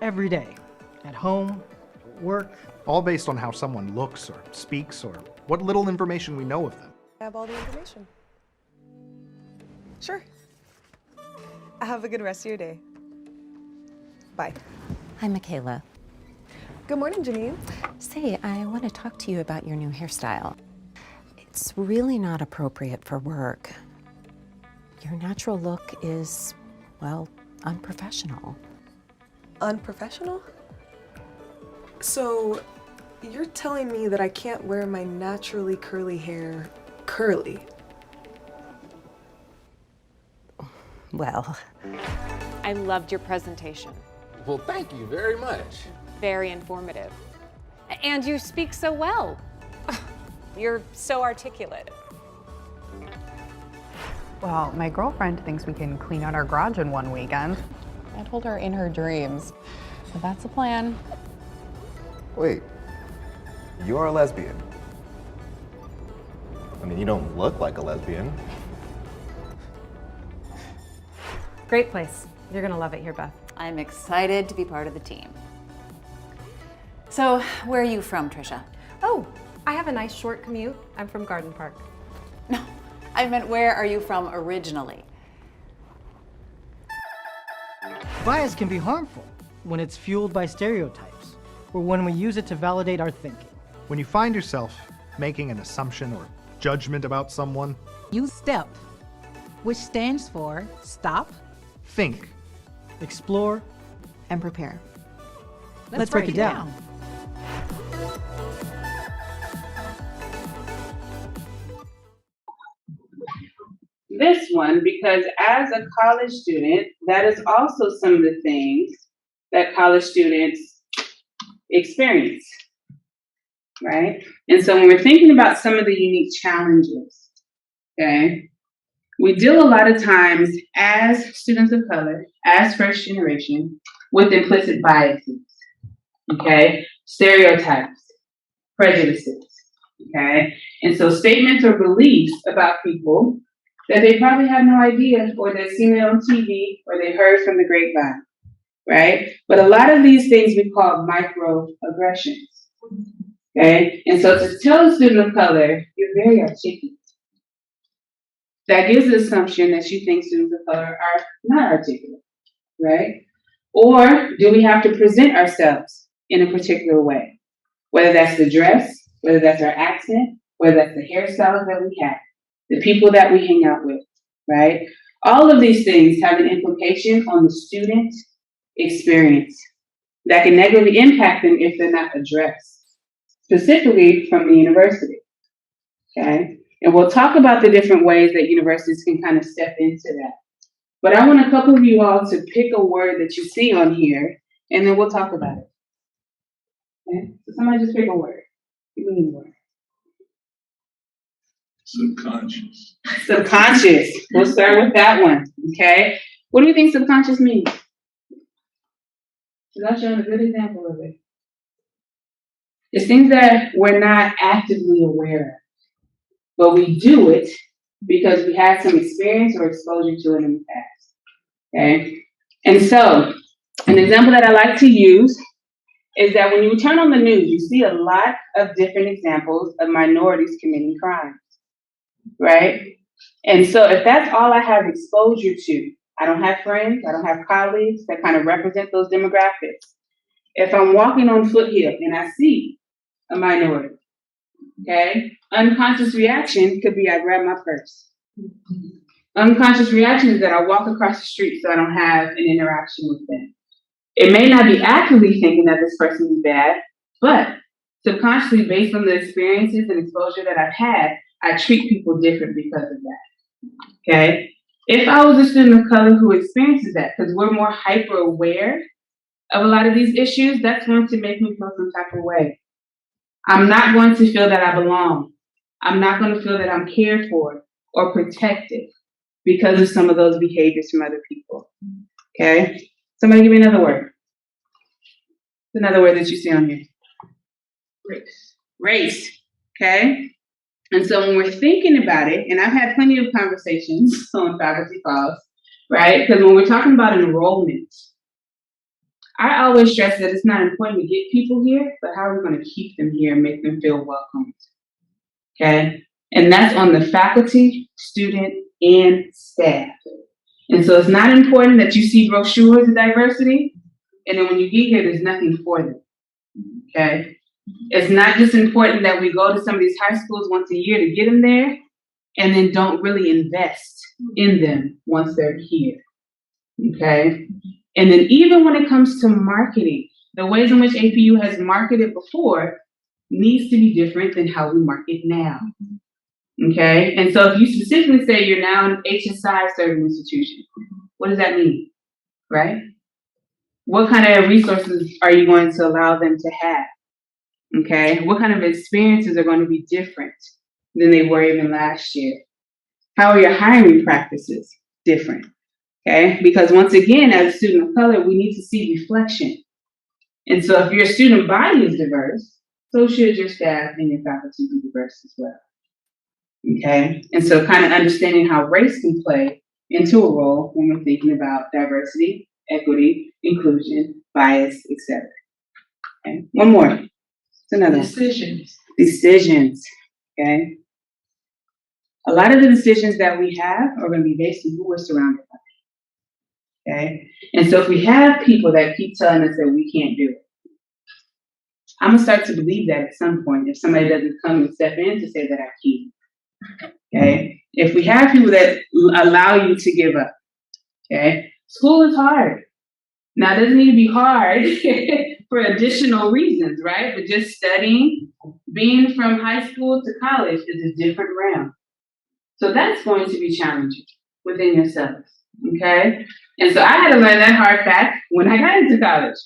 Speaker 19: every day, at home, at work.
Speaker 17: All based on how someone looks or speaks or what little information we know of them.
Speaker 20: I have all the information. Sure. Have a good rest of your day. Bye.
Speaker 21: Hi, Michaela.
Speaker 20: Good morning, Janine.
Speaker 21: Say, I want to talk to you about your new hairstyle. It's really not appropriate for work. Your natural look is, well, unprofessional.
Speaker 20: Unprofessional? So, you're telling me that I can't wear my naturally curly hair curly?
Speaker 21: Well,
Speaker 22: I loved your presentation.
Speaker 23: Well, thank you very much.
Speaker 22: Very informative. And you speak so well. You're so articulate.
Speaker 24: Well, my girlfriend thinks we can clean out our garage in one weekend. I told her in her dreams, but that's the plan.
Speaker 25: Wait, you are a lesbian? I mean, you don't look like a lesbian.
Speaker 26: Great place. You're gonna love it here, Beth.
Speaker 27: I'm excited to be part of the team. So, where are you from, Trisha?
Speaker 26: Oh, I have a nice short commute. I'm from Garden Park.
Speaker 27: No, I meant where are you from originally?
Speaker 19: Bias can be harmful when it's fueled by stereotypes, or when we use it to validate our thinking.
Speaker 17: When you find yourself making an assumption or judgment about someone,
Speaker 28: use STEP, which stands for stop,
Speaker 17: think,
Speaker 19: explore,
Speaker 28: and prepare.
Speaker 19: Let's break it down.
Speaker 2: This one, because as a college student, that is also some of the things that college students experience, right? And so when we're thinking about some of the unique challenges, okay, we deal a lot of times as students of color, as first generation, with implicit biases, okay, stereotypes, prejudices, okay? And so statements or beliefs about people that they probably have no idea, or they've seen it on TV, or they heard from the grapevine, right? But a lot of these things we call microaggressions, okay? And so to tell a student of color, you're very articulate, that gives the assumption that you think students of color are not articulate, right? Or do we have to present ourselves in a particular way? Whether that's the dress, whether that's our accent, whether that's the hairstyles that we have, the people that we hang out with, right? All of these things have an implication on the student experience that can negatively impact them if they're not addressed, specifically from the university, okay? And we'll talk about the different ways that universities can kind of step into that. But I want a couple of you all to pick a word that you see on here, and then we'll talk about it. Okay? So somebody just pick a word. Give me a word.
Speaker 1: Subconscious.
Speaker 2: Subconscious. We'll start with that one. Okay. What do you think subconscious means? So that's showing a good example of it. It's things that we're not actively aware of, but we do it because we had some experience or exposure to it in the past. Okay. And so, an example that I like to use is that when you turn on the news, you see a lot of different examples of minorities committing crimes. Right? And so if that's all I have exposure to, I don't have friends, I don't have colleagues that kind of represent those demographics. If I'm walking on Foothill and I see a minority, okay, unconscious reaction could be I grab my purse. Unconscious reaction is that I walk across the street so I don't have an interaction with them. It may not be actively thinking that this person is bad, but subconsciously, based on the experiences and exposure that I've had, I treat people different because of that, okay? If I was a student of color who experiences that, because we're more hyper aware of a lot of these issues, that's going to make me feel some type of way. I'm not going to feel that I belong. I'm not going to feel that I'm cared for or protected because of some of those behaviors from other people, okay? Somebody give me another word. Another word that you see on here. Race. Race, okay? And so when we're thinking about it, and I've had plenty of conversations on faculty calls, right? Because when we're talking about enrollment, I always stress that it's not important to get people here, but how are we going to keep them here and make them feel welcomed? Okay? And that's on the faculty, student, and staff. And so it's not important that you see brochures of diversity, and then when you get here, there's nothing for them. Okay? It's not just important that we go to some of these high schools once a year to get them there, and then don't really invest in them once they're here. Okay? And then even when it comes to marketing, the ways in which APU has marketed before needs to be different than how we market now. Okay? And so if you specifically say you're now an HSI serving institution, what does that mean? Right? What kind of resources are you going to allow them to have? Okay? What kind of experiences are going to be different than they were even last year? How are your hiring practices different? Okay? Because once again, as a student of color, we need to see reflection. And so if your student body is diverse, so should your staff and your faculty be diverse as well. Okay? And so kind of understanding how race can play into a role when we're thinking about diversity, equity, inclusion, bias, etc. Okay? One more. It's another one. Decisions. Okay? A lot of the decisions that we have are going to be based on who we're surrounded by. Okay? And so if we have people that keep telling us that we can't do it, I'm going to start to believe that at some point if somebody doesn't come and step in to say that I can't. Okay? If we have people that allow you to give up, okay? School is hard. Now, it doesn't need to be hard for additional reasons, right? But just studying, being from high school to college is a different realm. So that's going to be challenging within yourselves, okay? And so I had to learn that hard fact when I got into college.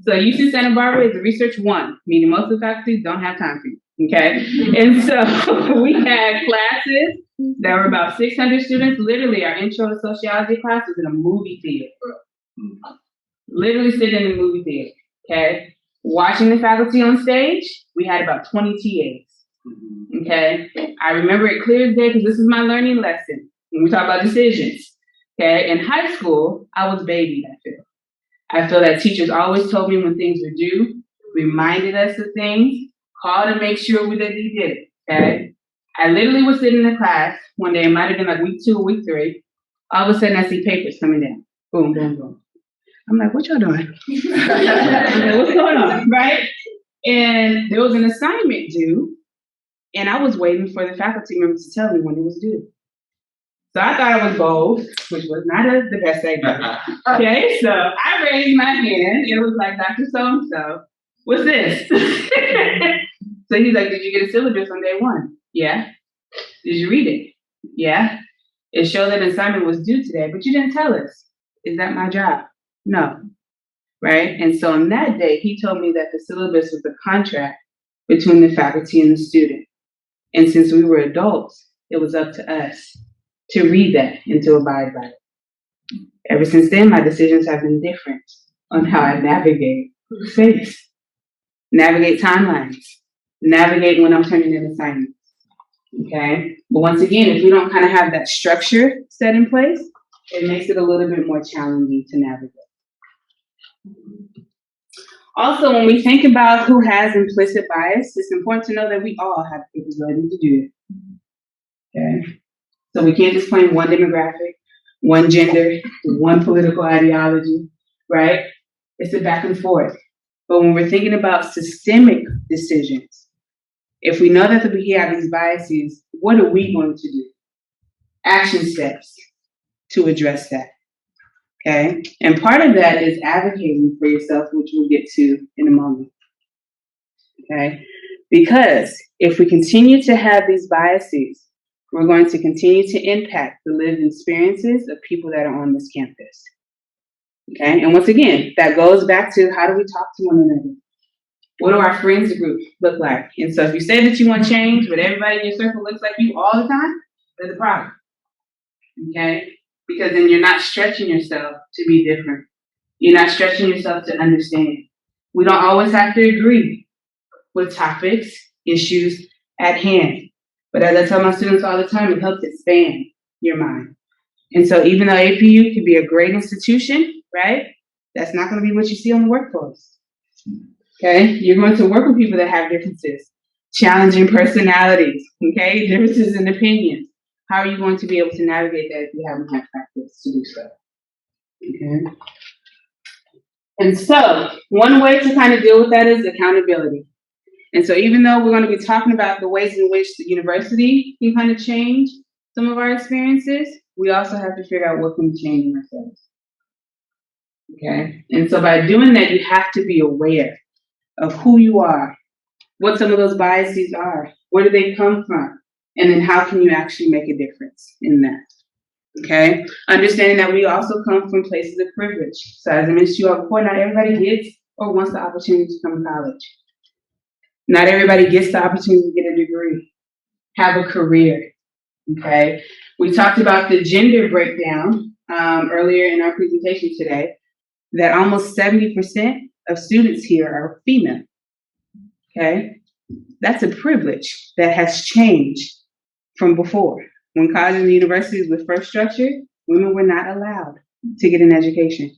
Speaker 2: So UC Santa Barbara is a research 1, meaning most of the faculty don't have time for you, okay? And so we had classes that were about 600 students. Literally, our intro to sociology class was in a movie theater. Literally sitting in a movie theater, okay? Watching the faculty on stage, we had about 20 TAs. Okay, I remember it clear as day because this is my learning lesson when we talk about decisions. Okay, in high school, I was babied, I feel that teachers always told me when things were due, reminded us of things, called to make sure that we did it. Okay, I literally was sitting in the class one day, it might have been like week 2 or week 3. All of a sudden, I see papers coming down. Boom, boom, boom. I'm like, what y'all doing? I'm like, what's going on, right? And there was an assignment due. And I was waiting for the faculty member to tell me when it was due. So I thought I was bold, which was not the best idea. Okay, so I raised my hand. It was like, Dr. So-and-so, what's this? So he's like, did you get a syllabus on day 1? Yeah. Did you read it? Yeah. It showed that an assignment was due today, but you didn't tell us. Is that my job? No. Right? And so on that day, he told me that the syllabus was a contract between the faculty and the student. And since we were adults, it was up to us to read that and to abide by it. Ever since then, my decisions have been different on how I navigate space, navigate timelines, navigate when I'm turning in assignments. Okay? But once again, if we don't kind of have that structure set in place, it makes it a little bit more challenging to navigate. Also, when we think about who has implicit bias, it's important to know that we all have the capability to do it. Okay? So we can't just claim one demographic, one gender, one political ideology, right? It's a back and forth. But when we're thinking about systemic decisions, if we know that we have these biases, what are we going to do? Action steps to address that. Okay, and part of that is advocating for yourself, which we'll get to in a moment. Okay, because if we continue to have these biases, we're going to continue to impact the lived experiences of people that are on this campus. Okay, and once again, that goes back to how do we talk to one another? What do our friends group look like? And so if you say that you want change, but everybody in your circle looks like you all the time, there's a problem. Okay? Because then you're not stretching yourself to be different. You're not stretching yourself to understand. We don't always have to agree with topics, issues at hand. But as I tell my students all the time, it helps expand your mind. And so even though APU can be a great institution, right? That's not going to be what you see on the workforce. Okay? You're going to work with people that have differences, challenging personalities, okay? Differences in opinions. How are you going to be able to navigate that if you haven't had practice to do so? Okay? And so one way to kind of deal with that is accountability. And so even though we're going to be talking about the ways in which the university can kind of change some of our experiences, we also have to figure out what can we change in ourselves. Okay? And so by doing that, you have to be aware of who you are, what some of those biases are, where do they come from, and then how can you actually make a difference in that. Okay? Understanding that we also come from places of privilege. So as I mentioned to you all before, not everybody gets or wants the opportunity to come to college. Not everybody gets the opportunity to get a degree, have a career. Okay? We talked about the gender breakdown earlier in our presentation today, that almost 70% of students here are female. Okay? That's a privilege that has changed from before. When colleges and universities were first structured, women were not allowed to get an education.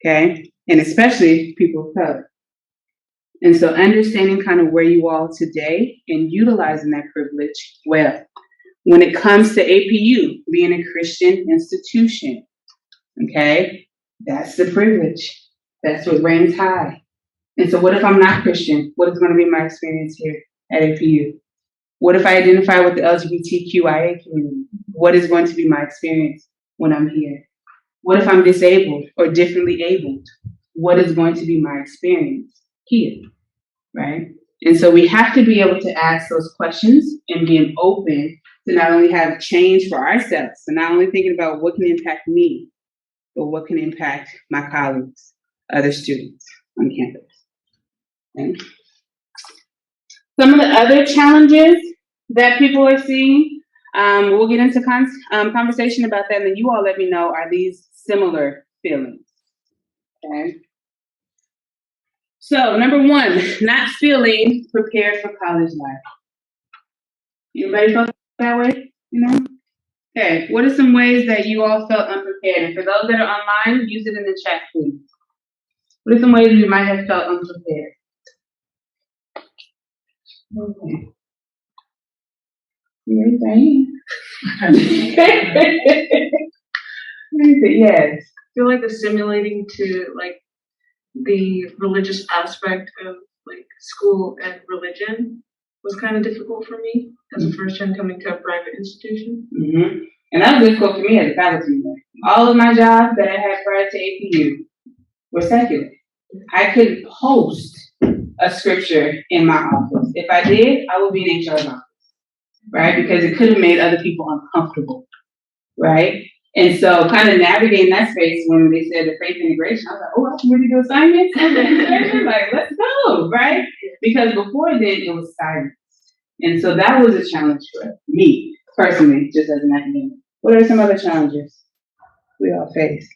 Speaker 2: Okay? And especially people of color. And so understanding kind of where you are today and utilizing that privilege well. When it comes to APU, being a Christian institution, okay, that's the privilege. That's what reigns high. And so what if I'm not Christian? What is going to be my experience here at APU? What if I identify with the LGBTQIA community? What is going to be my experience when I'm here? What if I'm disabled or differently abled? What is going to be my experience here, right? And so we have to be able to ask those questions and being open to not only have change for ourselves, so not only thinking about what can impact me, but what can impact my colleagues, other students on campus. Okay. Some of the other challenges that people are seeing, we'll get into conversation about that, and then you all let me know, are these similar feelings? Okay. So, number one, not feeling prepared for college life. Anybody felt that way? You know? Okay, what are some ways that you all felt unprepared? And for those that are online, use it in the chat, please. What are some ways you might have felt unprepared? Okay. Yes.
Speaker 16: I feel like assimilating to like the religious aspect of like school and religion was kind of difficult for me as a first time coming to a private institution.
Speaker 2: Mm-hmm. And that was difficult for me as a faculty member. All of my jobs that I had prior to APU were secular. I couldn't post a scripture in my office. If I did, I would be in HR's office, right? Because it could have made other people uncomfortable, right? And so kind of navigating that space when they said the faith integration, I was like, oh, I can really do assignments? Like, let's go, right? Because before then, it was silence. And so that was a challenge for me, personally, just as an academic. What are some other challenges we all face?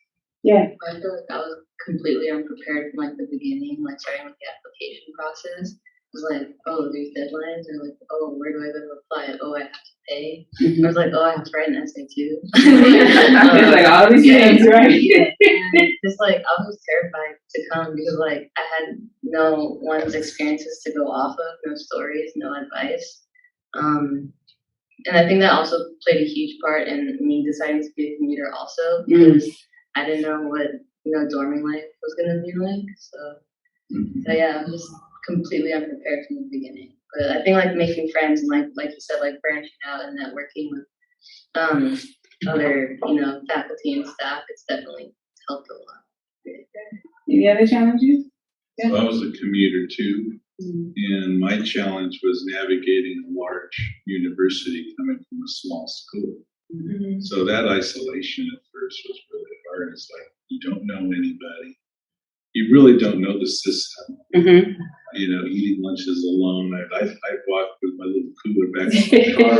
Speaker 2: Yeah.
Speaker 13: I feel like I was completely unprepared from like the beginning, like starting with the application process. It was like, oh, there's deadlines, or like, oh, where do I go to apply? Oh, I have to pay. I was like, oh, I have to write an essay too.
Speaker 2: It's like all these things, right?
Speaker 13: And just like I was just terrified to come because like I had no one's experiences to go off of, no stories, no advice. And I think that also played a huge part in me deciding to be a commuter also because I didn't know what, you know, dorming life was gonna be like. So yeah, I'm just completely unprepared from the beginning. But I think like making friends and like you said, like branching out and networking with other, you know, faculty and staff, it's definitely helped a lot.
Speaker 2: Any other challenges?
Speaker 1: So I was a commuter too, and my challenge was navigating a large university coming from a small school. So that isolation at first was really hard. It's like you don't know anybody. You really don't know the system. You know, eating lunches alone. I walked with my little cooler back to my car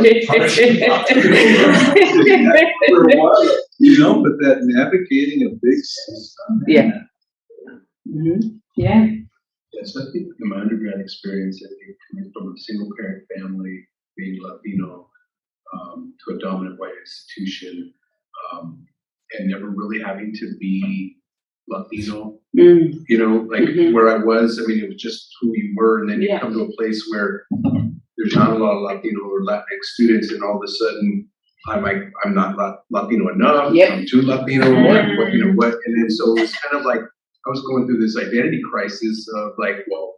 Speaker 1: for a while. You know, but that navigating a big system.
Speaker 2: Yeah. Yeah.
Speaker 14: Yes, I think in my undergrad experience, I think coming from a single parent family, being Latino to a dominant white institution, and never really having to be Latino. You know, like where I was, I mean, it was just who you were, and then you come to a place where there's not a lot of Latino or Latinx students, and all of a sudden I'm not Latino enough. I'm too Latino. What, you know what? And then so it was kind of like I was going through this identity crisis of like, well,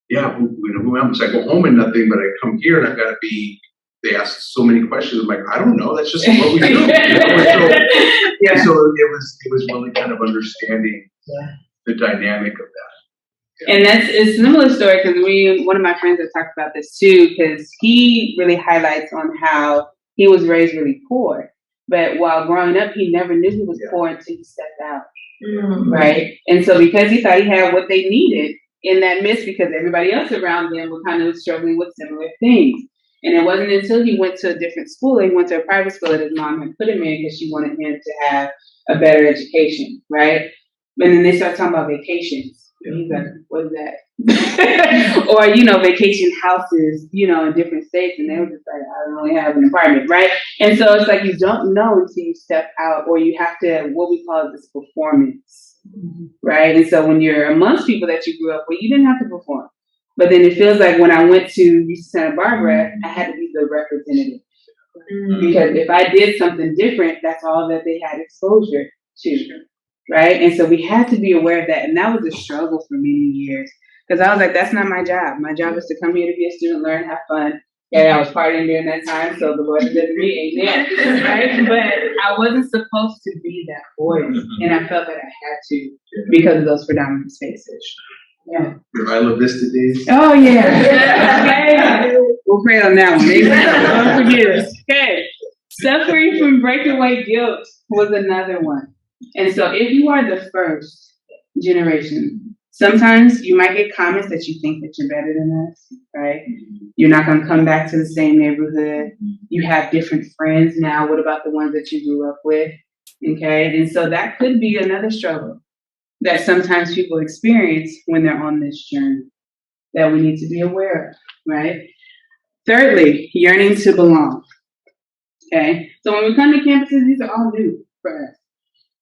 Speaker 14: yeah, who am I? So I go home and nothing, but I come here and I've got to be. They ask so many questions. I'm like, I don't know. That's just what we do. You know? And so it was really kind of understanding the dynamic of that.
Speaker 2: And that's a similar story because one of my friends has talked about this too, because he really highlights on how he was raised really poor, but while growing up, he never knew he was poor until he stepped out, right? And so because he thought he had what they needed in that midst, because everybody else around them were kind of struggling with similar things. And it wasn't until he went to a different school, he went to a private school that his mom had put him in because she wanted him to have a better education, right? And then they started talking about vacations. And he's like, what is that? Or, vacation houses, in different states. And they were just like, I don't really have an apartment, right? And so it's like you don't know until you step out, or you have to, what we call this performance, right? And so when you're amongst people that you grew up with, you didn't have to perform. But then it feels like when I went to UC Santa Barbara, I had to be the representative. Because if I did something different, that's all that they had exposure to, right? And so we had to be aware of that. And that was a struggle for many years. Because I was like, that's not my job. My job is to come here to be a student, learn, have fun. And I was partying during that time, so the Lord said to me, amen, right? But I wasn't supposed to be that voice. And I felt that I had to because of those predominant spaces. Yeah.
Speaker 14: Your Isla Vista days?
Speaker 2: Oh, yeah. Okay. We'll pray on that one. Don't forget us. Okay. Suffering from breakaway guilt was another one. And so if you are the first generation, sometimes you might get comments that you think that you're better than us, right? You're not going to come back to the same neighborhood. You have different friends now. What about the ones that you grew up with? Okay. And so that could be another struggle that sometimes people experience when they're on this journey that we need to be aware of, right? Thirdly, yearning to belong. Okay, so when we come to campuses, these are all new for us.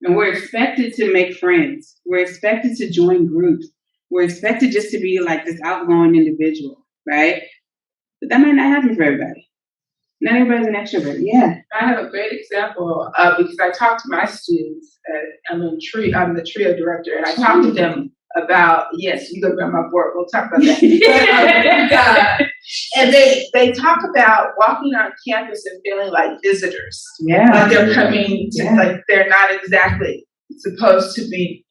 Speaker 2: And we're expected to make friends. We're expected to join groups. We're expected just to be like this outgoing individual, right? But that might not happen for everybody. Not everybody's an extrovert. Yeah.
Speaker 3: I have a great example because I talk to my students. I'm the TRIO director, and I talk to them about, yes, you go grab my board, we'll talk about that. And they talk about walking on campus and feeling like visitors.
Speaker 2: Yeah.
Speaker 3: Like they're coming to, like they're not exactly supposed to be,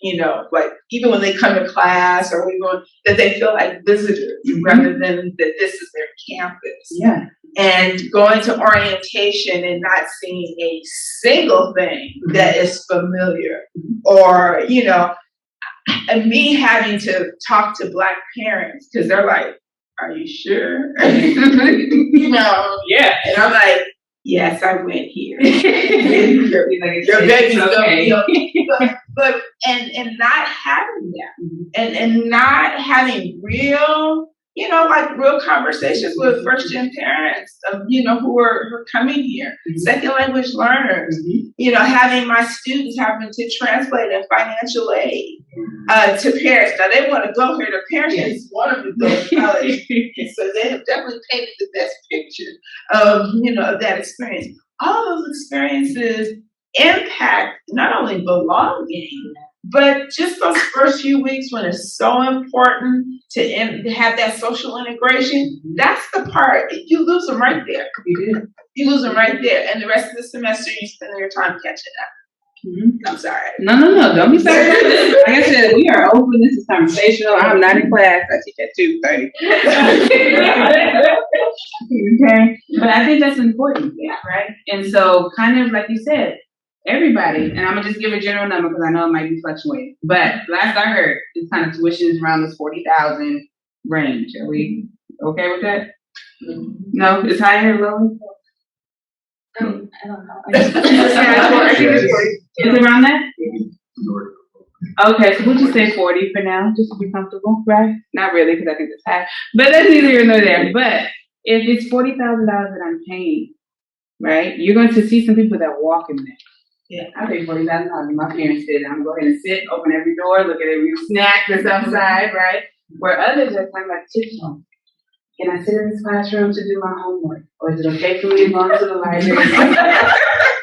Speaker 3: like even when they come to class or when going, that they feel like visitors rather than that this is their campus.
Speaker 2: Yeah.
Speaker 3: And going to orientation and not seeing a single thing that is familiar, or, and me having to talk to Black parents because they're like, are you sure?
Speaker 2: Yeah.
Speaker 3: And I'm like, yes, I went here. Your baby's okay. But and not having that, and not having real, real conversations with first gen parents, who are coming here, second language learners, having my students having to translate in financial aid to parents. Now they want to go here, the parents want them to go to college. So they have definitely painted the best picture of, of that experience. All those experiences impact not only belonging, but just those first few weeks when it's so important to have that social integration. That's the part, you lose them right there. You lose them right there. And the rest of the semester, you spend your time catching up. I'm sorry.
Speaker 2: No. Don't be sorry. Like I said, we are open. This is conversational. I'm not in class. I teach at 2:30. Okay. But I think that's important. Yeah. Right. And so kind of like you said, everybody, and I'm gonna just give a general number because I know it might be fluctuating. But last I heard, this kind of tuition is around this 40,000 range. Are we okay with that? No, it's higher or lower?
Speaker 3: I don't know.
Speaker 2: It's around that? Okay, so we'll just say 40 for now, just to be comfortable, right? Not really, because I think it's high. But that's neither here nor there. But if it's $40,000 that I'm paying, right? You're going to see some people that walk in there. Yeah, I pay $40,000. My parents did. I'm going to go ahead and sit, open every door, look at every snack that's outside, right? Where others are kind of like tiptoe. Can I sit in this classroom to do my homework? Or is it okay for me to go to the library?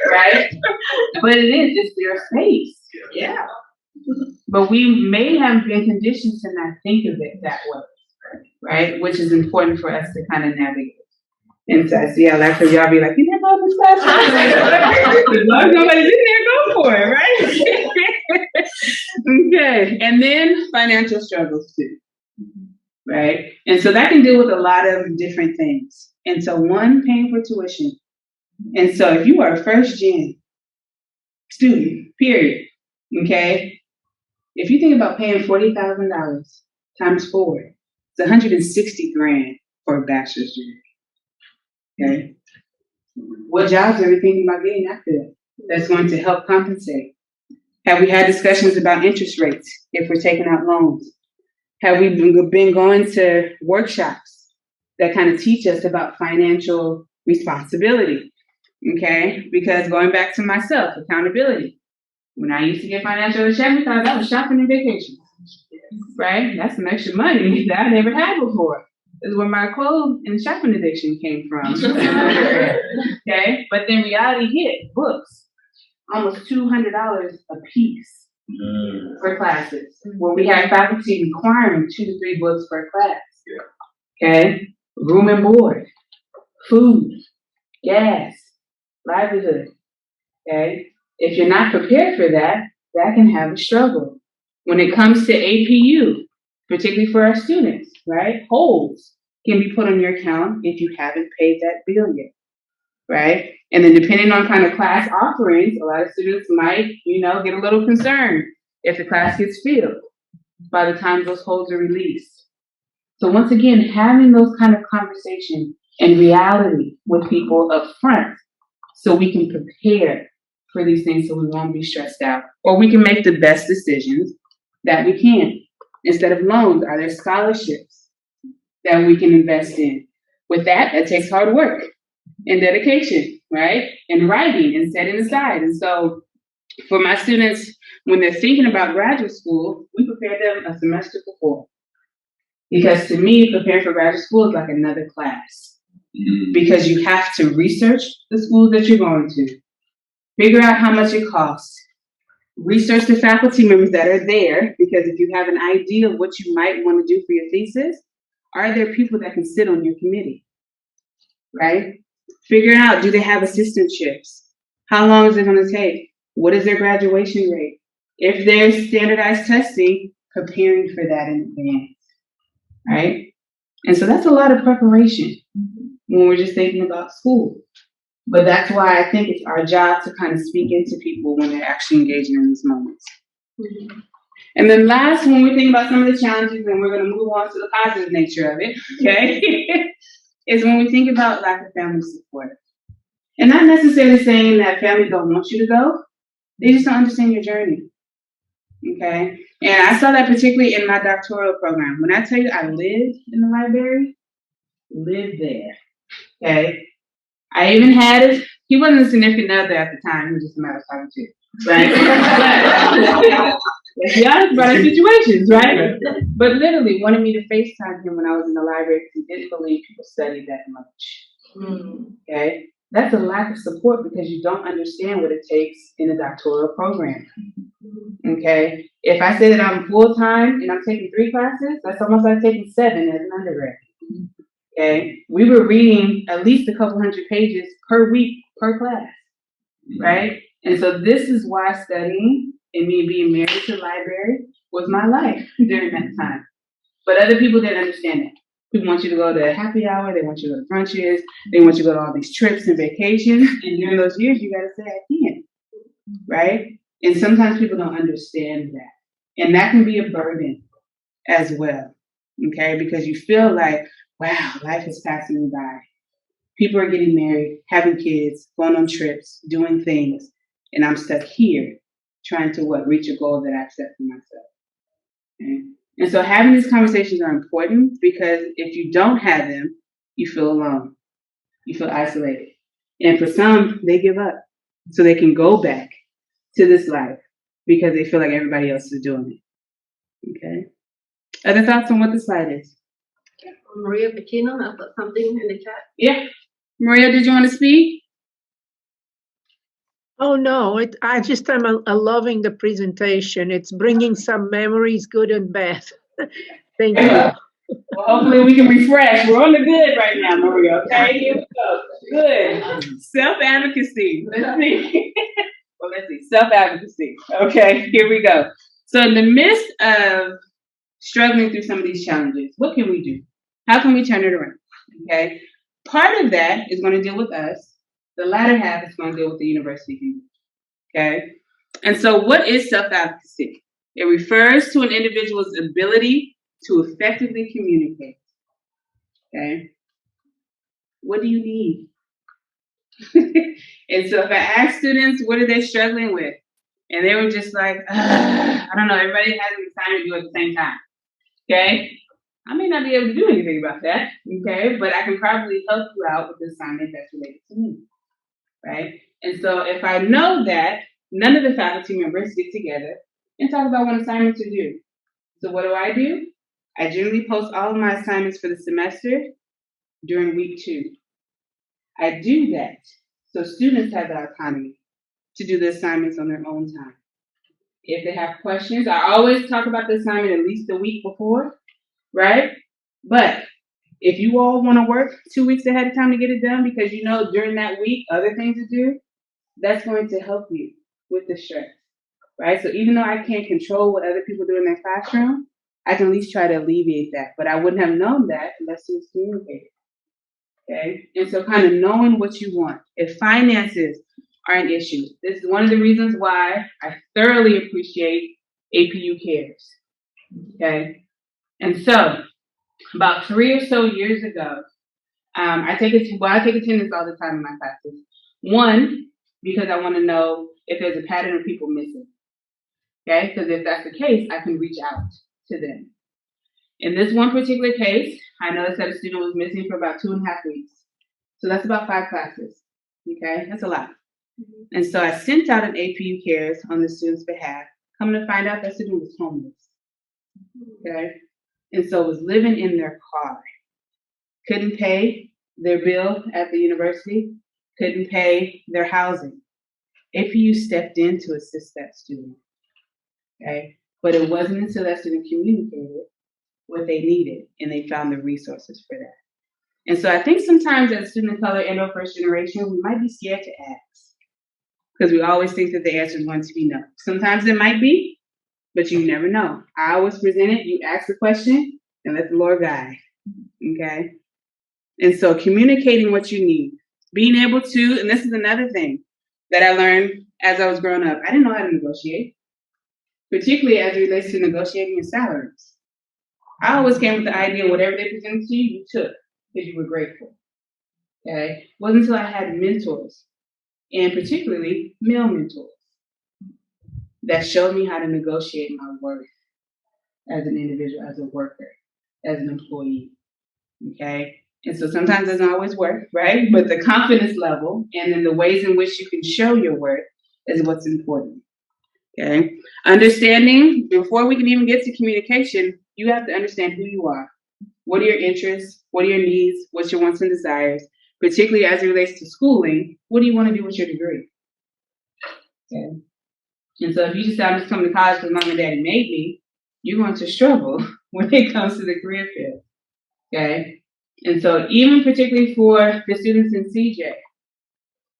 Speaker 2: Right? But it is, it's their space. Yeah. But we may have been conditioned to not think of it that way, right? Which is important for us to kind of navigate. And so I see how like y'all be like, you never go to this classroom? As long as nobody's in there, go for it, right? Okay. And then financial struggles too. Right? And so that can deal with a lot of different things. And so one, paying for tuition. And so if you are a first gen student, period, okay, if you think about paying $40,000 times 4, it's $160,000 for a bachelor's degree. Okay? What jobs are we thinking about getting after that? That's going to help compensate. Have we had discussions about interest rates if we're taking out loans? Have we been going to workshops that kind of teach us about financial responsibility? Okay, because going back to myself, accountability. When I used to get financial check, we thought that was shopping and vacation, right? That's some extra money that I never had before. This is where my clothes and shopping addiction came from. Okay, but then reality hit. Books, almost $200 a piece. For classes, where we had faculty requiring 2 to 3 books per class. Okay, room and board, food, gas, livelihood. Okay, if you're not prepared for that, that can have a struggle. When it comes to APU, particularly for our students, right? Holds can be put on your account if you haven't paid that bill yet, right? And then depending on kind of class offerings, a lot of students might, get a little concerned if the class gets filled by the time those holds are released. So once again, having those kind of conversations and reality with people up front so we can prepare for these things so we won't be stressed out. Or we can make the best decisions that we can. Instead of loans, are there scholarships that we can invest in? With that takes hard work and dedication, right? And writing and setting aside. And so for my students, when they're thinking about graduate school, we prepare them a semester before. Because to me, preparing for graduate school is like another class. Because you have to research the schools that you're going to, figure out how much it costs, research the faculty members that are there, because if you have an idea of what you might want to do for your thesis, are there people that can sit on your committee, right? Figure out, do they have assistantships? How long is it going to take? What is their graduation rate? If there's standardized testing, preparing for that in advance, right? And so that's a lot of preparation when we're just thinking about school. But that's why I think it's our job to kind of speak into people when they're actually engaging in these moments. And then last, when we think about some of the challenges, and we're going to move on to the positive nature of it, okay, is when we think about lack of family support. And not necessarily saying that family don't want you to go, they just don't understand your journey, okay? And I saw that particularly in my doctoral program. When I tell you I lived in the library, lived there, okay? I even had, he wasn't a significant other at the time, he was just a matter of time too, right? Let's be honest about our situations, right? But literally wanted me to FaceTime him when I was in the library because he didn't believe people studied that much, okay? That's a lack of support because you don't understand what it takes in a doctoral program, okay? If I say that I'm full-time and I'm taking 3 classes, that's almost like taking 7 as an undergrad. Okay, we were reading at least a couple hundred pages per week, per class, right? And so this is why studying and me being married to the library was my life during that time. But other people didn't understand that. People want you to go to happy hour, they want you to go to brunches, they want you to go to all these trips and vacations, and during those years, you gotta say, I can't, right? And sometimes people don't understand that. And that can be a burden as well, okay? Because you feel like, wow, life is passing me by. People are getting married, having kids, going on trips, doing things, and I'm stuck here trying to reach a goal that I've set for myself. Okay? And so having these conversations are important because if you don't have them, you feel alone. You feel isolated. And for some, they give up so they can go back to this life because they feel like everybody else is doing it. Okay? Other thoughts on what the slide is?
Speaker 4: Maria Patino, I put something in the chat.
Speaker 2: Yeah. Maria, did you want to speak?
Speaker 15: Oh no, I just am loving the presentation. It's bringing some memories, good and bad. Thank you.
Speaker 2: Well, hopefully we can refresh. We're on the good right now, Maria. Okay, here we go. Good. Self-advocacy. Let's see. Let's see. Self-advocacy. Okay, here we go. So in the midst of struggling through some of these challenges, what can we do? How can we turn it around? Okay. Part of that is going to deal with us. The latter half is going to deal with the university community. Okay. And so what is self-advocacy? It refers to an individual's ability to effectively communicate. Okay. What do you need? And so if I ask students, what are they struggling with? And they were just like, I don't know, everybody has an assignment to do at the same time. Okay. I may not be able to do anything about that. Okay. But I can probably help you out with the assignment that's related to me. Right? And so if I know that, none of the faculty members get together and talk about what assignment to do. So what do? I generally post all of my assignments for the semester during week 2. I do that so students have the autonomy to do the assignments on their own time. If they have questions, I always talk about the assignment at least a week before, right? But if you all want to work 2 weeks ahead of time to get it done because you know during that week other things to do, that's going to help you with the stress, right? So even though I can't control what other people do in their classroom, I can at least try to alleviate that. But I wouldn't have known that unless it was communicated, okay? And so kind of knowing what you want. If finances are an issue, this is one of the reasons why I thoroughly appreciate APU Cares, okay? And so about 3 or so years ago, I take attendance all the time in my classes. One, because I want to know if there's a pattern of people missing. Okay, because if that's the case, I can reach out to them. In this one particular case, I noticed that a student was missing for about 2.5 weeks. So that's about 5 classes. Okay, that's a lot. And so I sent out an APU Cares on the student's behalf, coming to find out that student was homeless. Okay. And so was living in their car. Couldn't pay their bill at the university, couldn't pay their housing. APU stepped in to assist that student. Okay. But it wasn't until that student communicated what they needed and they found the resources for that. And so I think sometimes as a student of color and or first generation, we might be scared to ask because we always think that the answer is going to be no. Sometimes it might be, but you never know. I always present it, you ask the question, and let the Lord guide, okay? And so communicating what you need, being able to, and this is another thing that I learned as I was growing up. I didn't know how to negotiate, particularly as it relates to negotiating your salaries. I always came with the idea whatever they presented to you, you took because you were grateful, okay? It wasn't until I had mentors, and particularly male mentors, that showed me how to negotiate my worth as an individual, as a worker, as an employee, okay? And so sometimes it doesn't always work, right? But the confidence level and then the ways in which you can show your worth is what's important, okay? Understanding, before we can even get to communication, you have to understand who you are. What are your interests? What are your needs? What's your wants and desires? Particularly as it relates to schooling, what do you want to do with your degree? Okay. And so if you decide to come to college because mom and daddy made me, you're going to struggle when it comes to the career field, okay? And so even particularly for the students in CJ,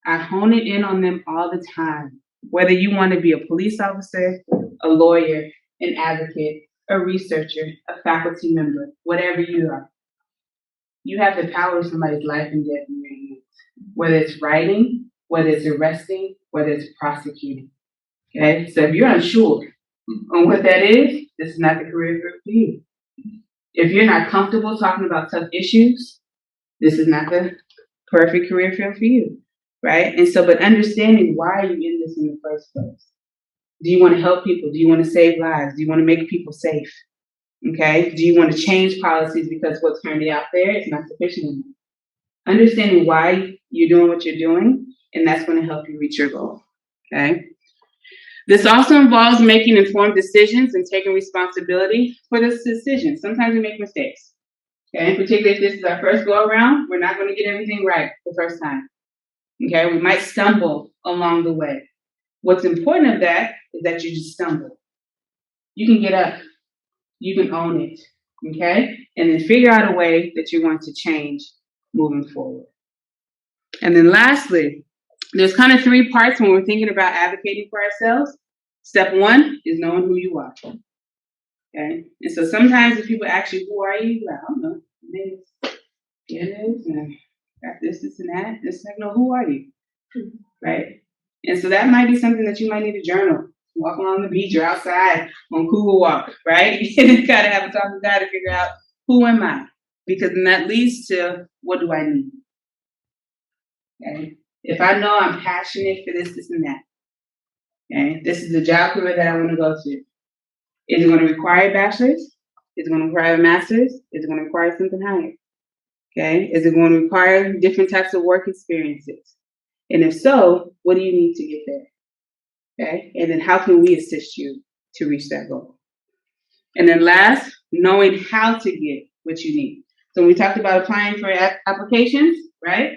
Speaker 2: I hone it in on them all the time. Whether you want to be a police officer, a lawyer, an advocate, a researcher, a faculty member, whatever you are, you have the power of somebody's life and death in your hands. Whether it's writing, whether it's arresting, whether it's prosecuting. Okay, so if you're unsure on what that is, this is not the career field for you. If you're not comfortable talking about tough issues, this is not the perfect career field for you, right? And so, but understanding why are you in this in the first place? Do you want to help people? Do you want to save lives? Do you want to make people safe? Okay, do you want to change policies because what's currently out there is not sufficient enough? understanding why you're doing what you're doing, and that's going to help you reach your goal. Okay. This also involves making informed decisions and taking responsibility for this decision. Sometimes we make mistakes. Okay, particularly if this is our first go around, we're not going to get everything right the first time. Okay, we might stumble along the way. What's important of that is that you just stumble. You can get up, you can own it, okay? And then figure out a way that you're going to change moving forward. And then lastly, there's kind of 3 parts when we're thinking about advocating for ourselves. Step 1 is knowing who you are. Okay, and so sometimes if people ask you, who are you? Like, I don't know. It is, and got this, and that. It's like, no, who are you? Right? And so that might be something that you might need to journal. Walk along the beach or outside on Google Walk, right? And kind of have a talk with God to figure out, who am I? Because then that leads to, what do I need? Okay? If I know I'm passionate for this, and that, okay, this is the job career that I want to go to. Is it going to require a bachelor's? Is it going to require a master's? Is it going to require something higher? Okay, is it going to require different types of work experiences? And if so, what do you need to get there? Okay, and then how can we assist you to reach that goal? And then last, knowing how to get what you need. So we talked about applying for applications, right?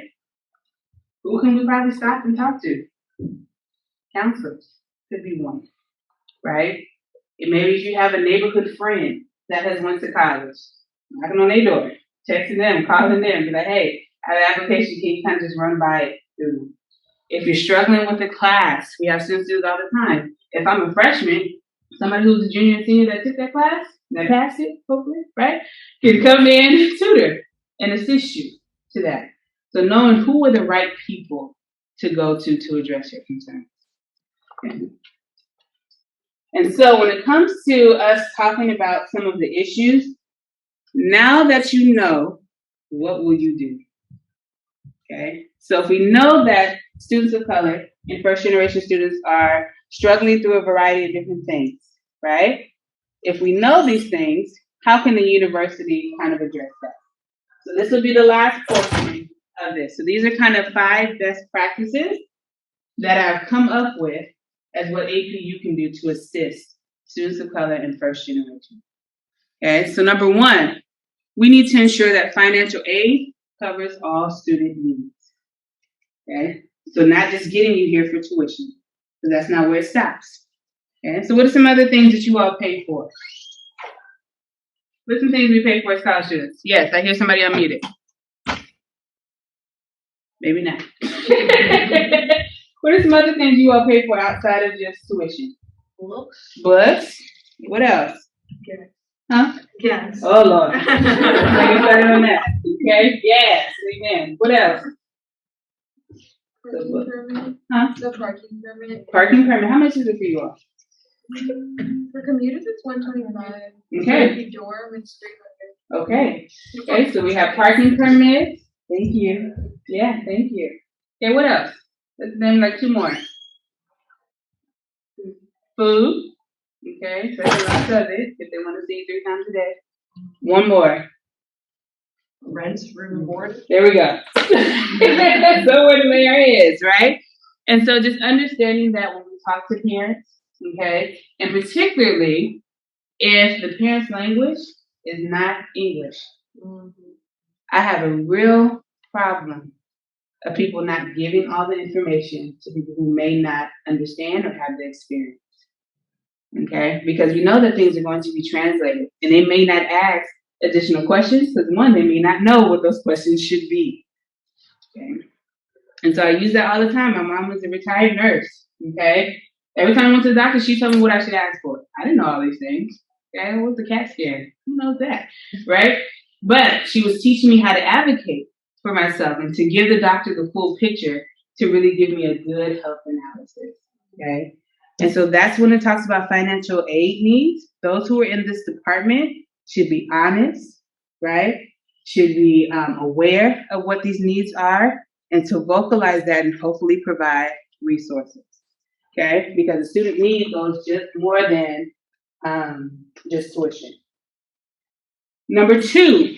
Speaker 2: Who can we probably stop and talk to? Counselors could be one, right? And maybe you have a neighborhood friend that has went to college, knocking on their door, texting them, calling them, be like, hey, I have an application, can you kind of just run by it through them? If you're struggling with a class, we have students do it all the time. If I'm a freshman, somebody who's a junior and senior that took that class, that passed it, hopefully, right, can come in and tutor and assist you to that. So knowing who are the right people to go to address your concerns. Okay. And so when it comes to us talking about some of the issues, now that you know, what will you do? Okay, so if we know that students of color and first generation students are struggling through a variety of different things, right? If we know these things, how can the university kind of address that? So this will be the last portion of this. So these are kind of 5 best practices that I've come up with as what APU can do to assist students of color and first generation. Okay, so number 1, we need to ensure that financial aid covers all student needs. Okay, so not just getting you here for tuition, because that's not where it stops. Okay, so what are some other things that you all pay for? What are some things we pay for as college students? Yes, I hear somebody unmuted. Maybe not. What are some other things you all pay for outside of just tuition? Books. What else?
Speaker 16: Yes.
Speaker 2: Huh?
Speaker 16: Yes.
Speaker 2: Oh, Lord. Let's get started on that. Okay? Yes. Amen. What else?
Speaker 4: Parking permit.
Speaker 2: Huh?
Speaker 4: The parking permit.
Speaker 2: Parking permit. How much is it for you all?
Speaker 4: For commuters, it's $125.
Speaker 2: Okay.
Speaker 4: For dorm, it's $300.
Speaker 2: Okay. Okay, so we have parking permits. Thank you. Yeah, thank you. Okay, what else? Let's name like 2 more. Food. Okay, so there's lots of it if they want to see you 3 times a day. 1 more.
Speaker 4: Rent, room and board.
Speaker 2: There we go. So where the mayor is, right? And so just understanding that when we talk to parents, okay, and particularly if the parent's language is not English, I have a real problem of people not giving all the information to people who may not understand or have the experience. Okay, because we know that things are going to be translated and they may not ask additional questions because 1, they may not know what those questions should be. Okay, and so I use that all the time. My mom was a retired nurse. Okay, every time I went to the doctor, she told me what I should ask for. I didn't know all these things. Okay, what's the CAT scan? Who knows that, right? But she was teaching me how to advocate for myself and to give the doctor the full picture to really give me a good health analysis. Okay. And so that's when it talks about financial aid needs. Those who are in this department should be honest, right? Should be aware of what these needs are and to vocalize that and hopefully provide resources, okay? Because the student need goes just more than just tuition. Number 2,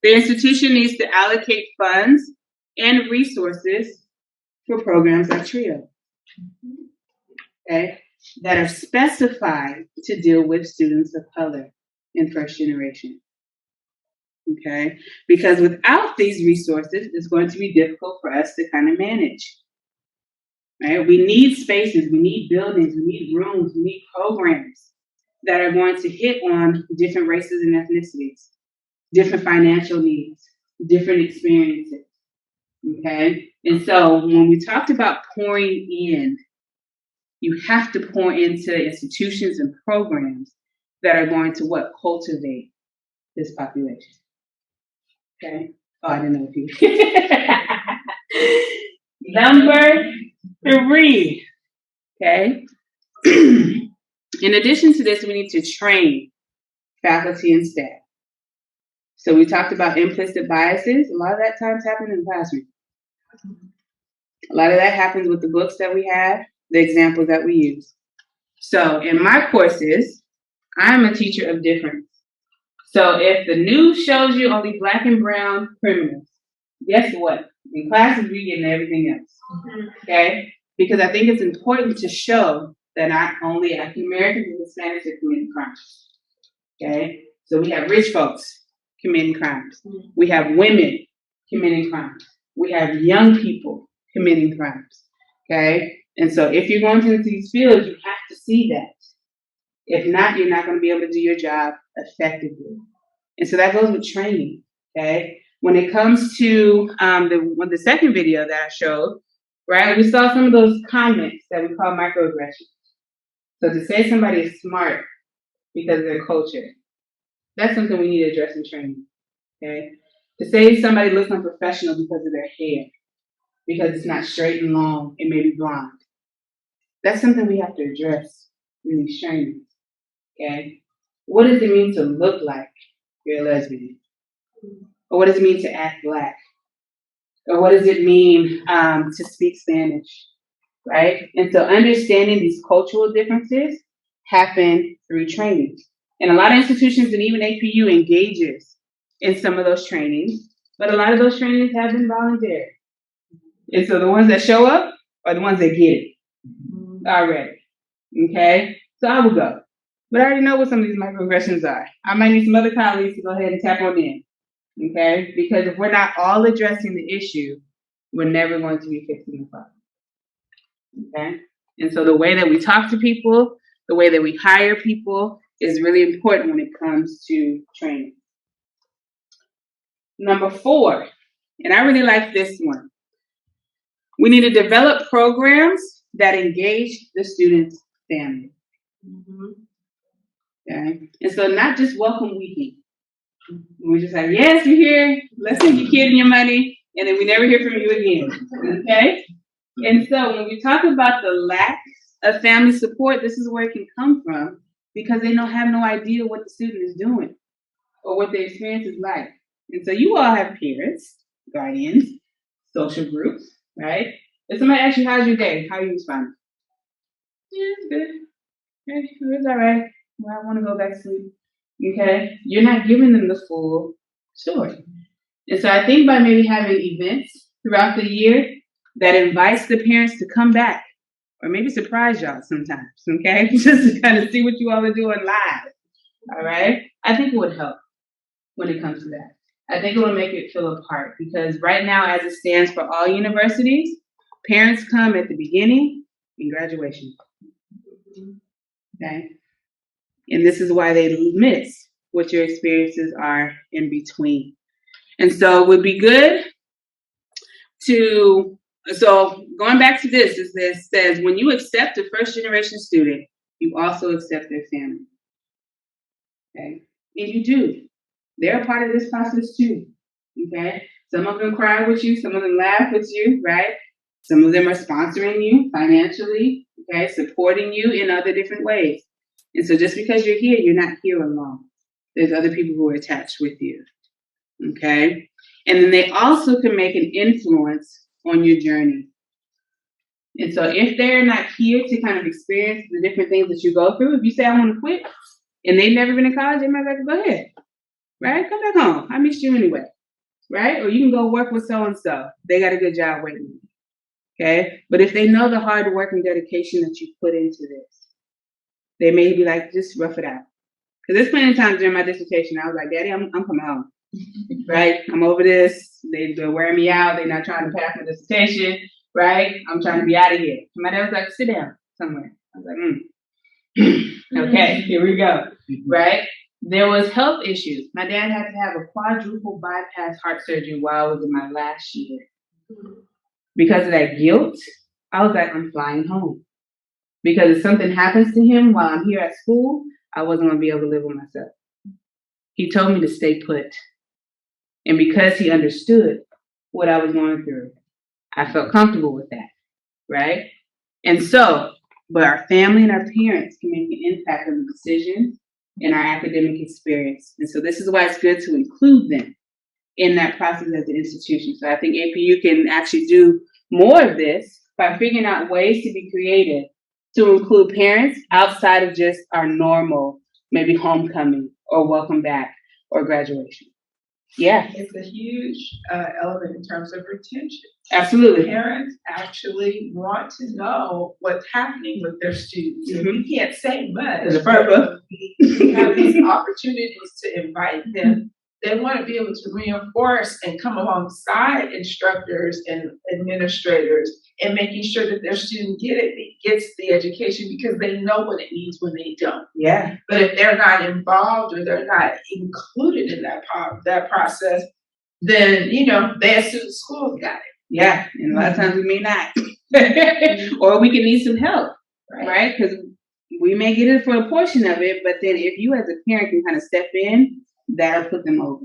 Speaker 2: The institution needs to allocate funds and resources for programs like TRIO, okay, that are specified to deal with students of color in first generation. Okay, because without these resources, it's going to be difficult for us to kind of manage. Right? We need spaces, we need buildings, we need rooms, we need programs that are going to hit on different races and ethnicities, different financial needs, different experiences. Okay, and so when we talked about pouring in, you have to pour into institutions and programs that are going to what? Cultivate this population. Okay. Oh, I didn't know if you. Number 3. Okay. In addition to this, we need to train faculty and staff. So we talked about implicit biases. A lot of that times happens in the classroom. A lot of that happens with the books that we have, the examples that we use. So in my courses, I'm a teacher of difference. So if the news shows you only Black and brown criminals, guess what? In classes, we're getting everything else. Okay? Because I think it's important to show that not only African Americans and Hispanics are committing crimes. Okay? So we have rich folks committing crimes. We have women committing crimes. We have young people committing crimes. Okay? And so if you're going into these fields, you have to see that. If not, you're not going to be able to do your job effectively. And so that goes with training. Okay? When it comes to the second video that I showed, right, we saw some of those comments that we call microaggressions. So to say somebody is smart because of their culture, that's something we need to address in training. Okay? To say somebody looks unprofessional because of their hair, because it's not straight and long, it may be blonde. That's something we have to address in these trainings. Okay? What does it mean to look like you're a lesbian? Or what does it mean to act Black? Or what does it mean to speak Spanish? Right? And so understanding these cultural differences happen through training. And a lot of institutions and even APU engages in some of those trainings, but a lot of those trainings have been voluntary. And so the ones that show up are the ones that get it already. Okay? So I will go. But I already know what some of these microaggressions are. I might need some other colleagues to go ahead and tap on in. Okay? Because if we're not all addressing the issue, we're never going to be fixing the problem. Okay? And so the way that we talk to people, the way that we hire people is really important when it comes to training. Number 4, and I really like this one. We need to develop programs that engage the student's family. Okay? And so not just welcome weekend. We're just like, yes, you're here. Let's take your kid and your money. And then we never hear from you again. Okay? And so when we talk about the lack of family support, this is where it can come from because they don't have no idea what the student is doing or what their experience is like. And so you all have parents, guardians, social groups, right? If somebody asks you, how's your day? How are you responding? Yeah, it's good. Okay, it's all right. Well, I want to go back to sleep. Okay? You're not giving them the full story. And so I think by maybe having events throughout the year that invites the parents to come back or maybe surprise y'all sometimes, okay? Just to kind of see what you all are doing live, all right? I think it would help when it comes to that. I think it will make it feel a part because right now, as it stands for all universities, parents come at the beginning and graduation, okay? And this is why they miss what your experiences are in between. And so it would be good to, so going back to this, is this says when you accept a first generation student, you also accept their family. Okay? And you do. They're a part of this process too. Okay? Some of them cry with you, some of them laugh with you, right? Some of them are sponsoring you financially, okay, supporting you in other different ways. And so just because you're here, you're not here alone. There's other people who are attached with you. Okay? And then they also can make an influence on your journey. And so if they're not here to kind of experience the different things that you go through, if you say, I want to quit, and they've never been in college, they might be like, go ahead. Right? Come back home. I missed you anyway. right? Or you can go work with so-and-so. They got a good job waiting. Okay? But if they know the hard work and dedication that you put into this, they may be like, just rough it out. Because there's plenty of times during my dissertation, I was like, Daddy, I'm coming home. Right? I'm over this. They're wearing me out. They're not trying to pass my dissertation. Right? I'm trying to be out of here. My dad was like, sit down somewhere. I was like, okay, here we go. Right? There was health issues. My dad had to have a quadruple bypass heart surgery while I was in my last year. Because of that guilt, I was like, I'm flying home. Because if something happens to him while I'm here at school, I wasn't going to be able to live with myself. He told me to stay put. And because he understood what I was going through, I felt comfortable with that, right? And so, but our family and our parents can make an impact on the decisions in our academic experience. And so this is why it's good to include them in that process as an institution. So I think APU can actually do more of this by figuring out ways to be creative to include parents outside of just our normal, maybe homecoming or welcome back or graduation. Yeah.
Speaker 3: It's a huge element in terms of retention.
Speaker 2: Absolutely.
Speaker 3: Parents actually want to know what's happening with their students. And we can't say much. We have these opportunities to invite them. They want to be able to reinforce and come alongside instructors and administrators and making sure that their student gets the education because they know what it needs when they don't.
Speaker 2: Yeah.
Speaker 3: But if they're not involved or they're not included in that process, then, they assume the school's got it.
Speaker 2: Yeah, and a lot of times we may not. Or we can need some help, right? Because we may get it for a portion of it, but then if you as a parent can kind of step in, that'll put them over,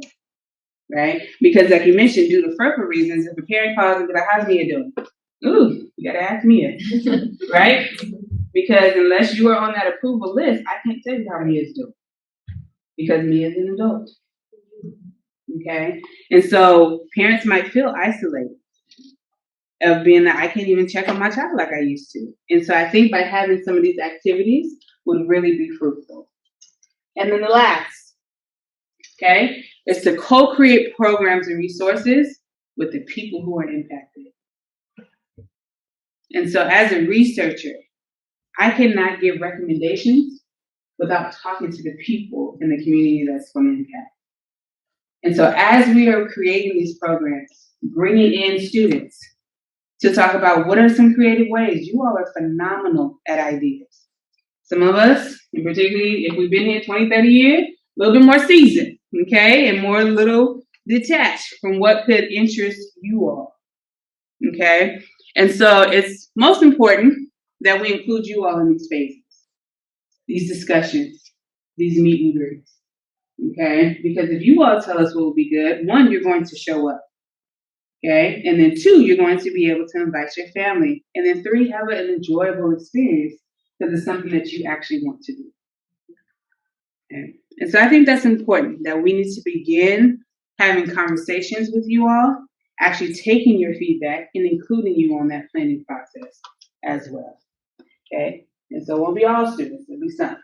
Speaker 2: right? Because like you mentioned, due to FERPA reasons, if a parent calls and be like, how's Mia doing? Ooh, you gotta ask Mia, right? Because unless you are on that approval list, I can't tell you how Mia's doing. Because Mia's an adult. Okay? And so parents might feel isolated of being that I can't even check on my child like I used to. And so I think by having some of these activities would really be fruitful. And then the last, okay, is to co-create programs and resources with the people who are impacted. And so as a researcher, I cannot give recommendations without talking to the people in the community that's going to impact. And so as we are creating these programs, bringing in students to talk about what are some creative ways, you all are phenomenal at ideas. Some of us, and particularly if we've been here 20, 30 years, a little bit more seasoned, okay, and more a little detached from what could interest you all, okay? And so it's most important that we include you all in these phases, these discussions, these meet and greets, okay? Because if you all tell us what will be good, one, you're going to show up, okay? And then two, you're going to be able to invite your family. And then three, have an enjoyable experience because it's something that you actually want to do. Okay? And so I think that's important, that we need to begin having conversations with you all, actually taking your feedback and including you on that planning process as well. Okay? And so it won't be all students, it'll be some.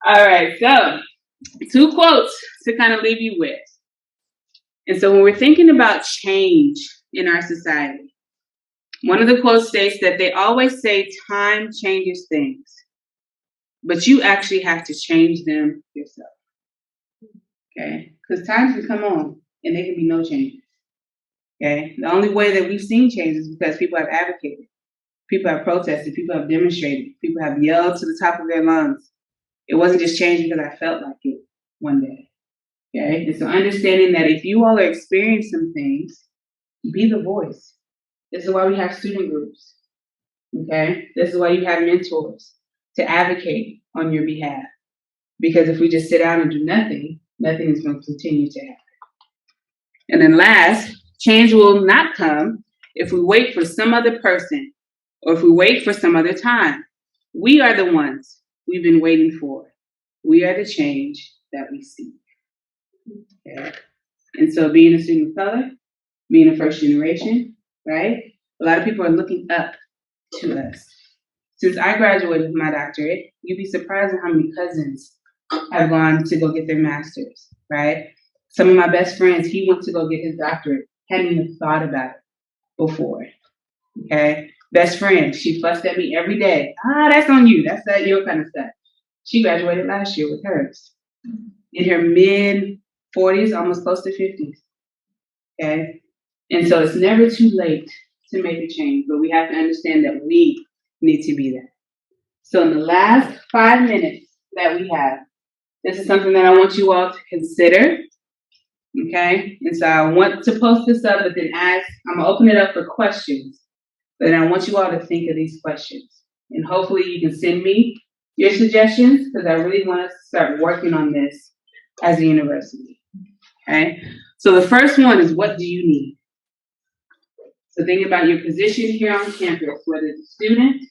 Speaker 2: All right, so 2 quotes to kind of leave you with. And so when we're thinking about change in our society, one of the quotes states that they always say time changes things, but you actually have to change them yourself. Okay? Because times can come on and there can be no changes. Okay? The only way that we've seen change is because people have advocated, people have protested, people have demonstrated, people have yelled to the top of their lungs. It wasn't just change because I felt like it one day. Okay? And so understanding that if you all are experiencing some things, be the voice. This is why we have student groups. Okay? This is why you have mentors to advocate on your behalf. Because if we just sit down and do nothing, nothing is going to continue to happen. And then last, change will not come if we wait for some other person or if we wait for some other time. We are the ones we've been waiting for. We are the change that we seek. Okay? And so being a student of color, being a first generation, right? A lot of people are looking up to us. Since I graduated with my doctorate, you'd be surprised at how many cousins have gone to go get their master's, right? Some of my best friends, he went to go get his doctorate, hadn't even thought about it before. Okay? Best friend, she fussed at me every day. That's on you. That's that your kind of stuff. She graduated last year with hers. In her mid-40s, almost close to 50s. Okay? And so it's never too late to make a change, but we have to understand that we need to be there. So in the last 5 minutes that we have, this is something that I want you all to consider. Okay? And so I want to post this up, but then I'm going to open it up for questions. But I want you all to think of these questions. And hopefully you can send me your suggestions, because I really want us to start working on this as a university. Okay? So the first one is, what do you need? So think about your position here on campus, whether it's a student,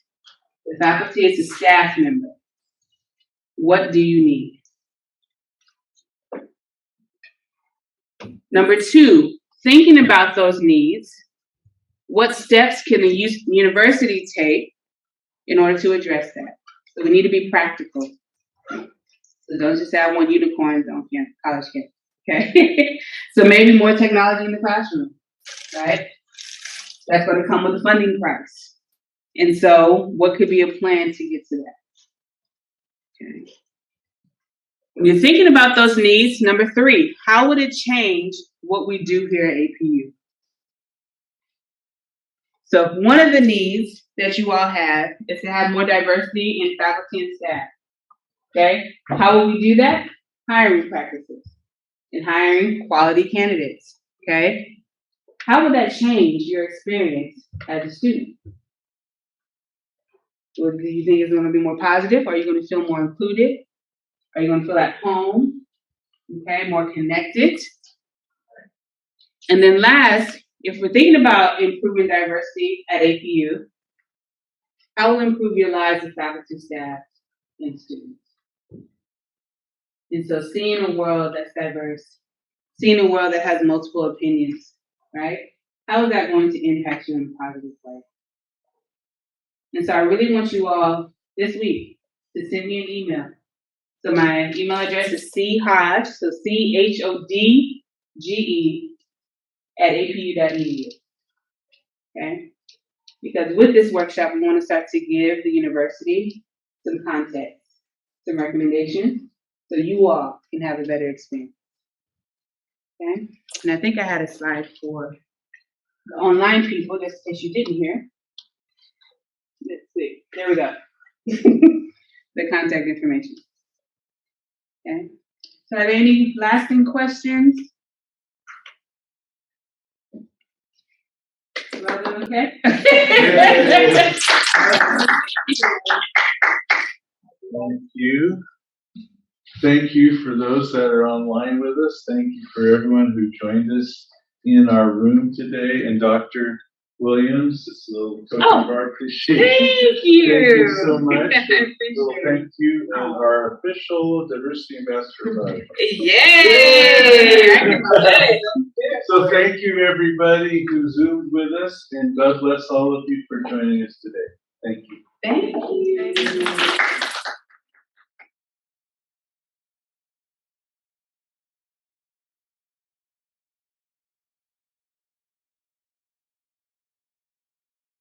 Speaker 2: the faculty, it's a staff member. What do you need? Number 2, thinking about those needs, what steps can the university take in order to address that? So we need to be practical. So don't just say, I want unicorns on campus, college campus, okay? So maybe more technology in the classroom, right? That's going to come with a funding price. And so what could be a plan to get to that? Okay. When you're thinking about those needs, number 3, how would it change what we do here at APU? So one of the needs that you all have is to have more diversity in faculty and staff. Okay? How will we do that? Hiring practices and hiring quality candidates. Okay? How will that change your experience as a student? Or do you think it's going to be more positive? Are you going to feel more included? Are you going to feel at home? Okay, more connected. And then last, if we're thinking about improving diversity at APU, how will it improve your lives as faculty, staff, and students? And so seeing a world that's diverse, seeing a world that has multiple opinions, right? How is that going to impact you in a positive way? And so I really want you all this week to send me an email. So my email address is chodge, so CHODGE @apu.edu. Okay? Because with this workshop, we want to start to give the university some context, some recommendations, so you all can have a better experience. Okay? And I think I had a slide for the online people, just in case you didn't hear. Let's see. There we go. The contact information. Okay. So are there any lasting questions? Okay.
Speaker 1: Thank you. Thank you for those that are online with us. Thank you for everyone who joined us in our room today. And Dr. Williams, this little token of our appreciation.
Speaker 2: Thank you.
Speaker 1: Thank you so much.
Speaker 2: I appreciate
Speaker 1: So thank you, and our official diversity ambassador.
Speaker 2: Yay!
Speaker 1: So thank you everybody who Zoomed with us, and God bless all of you for joining us today.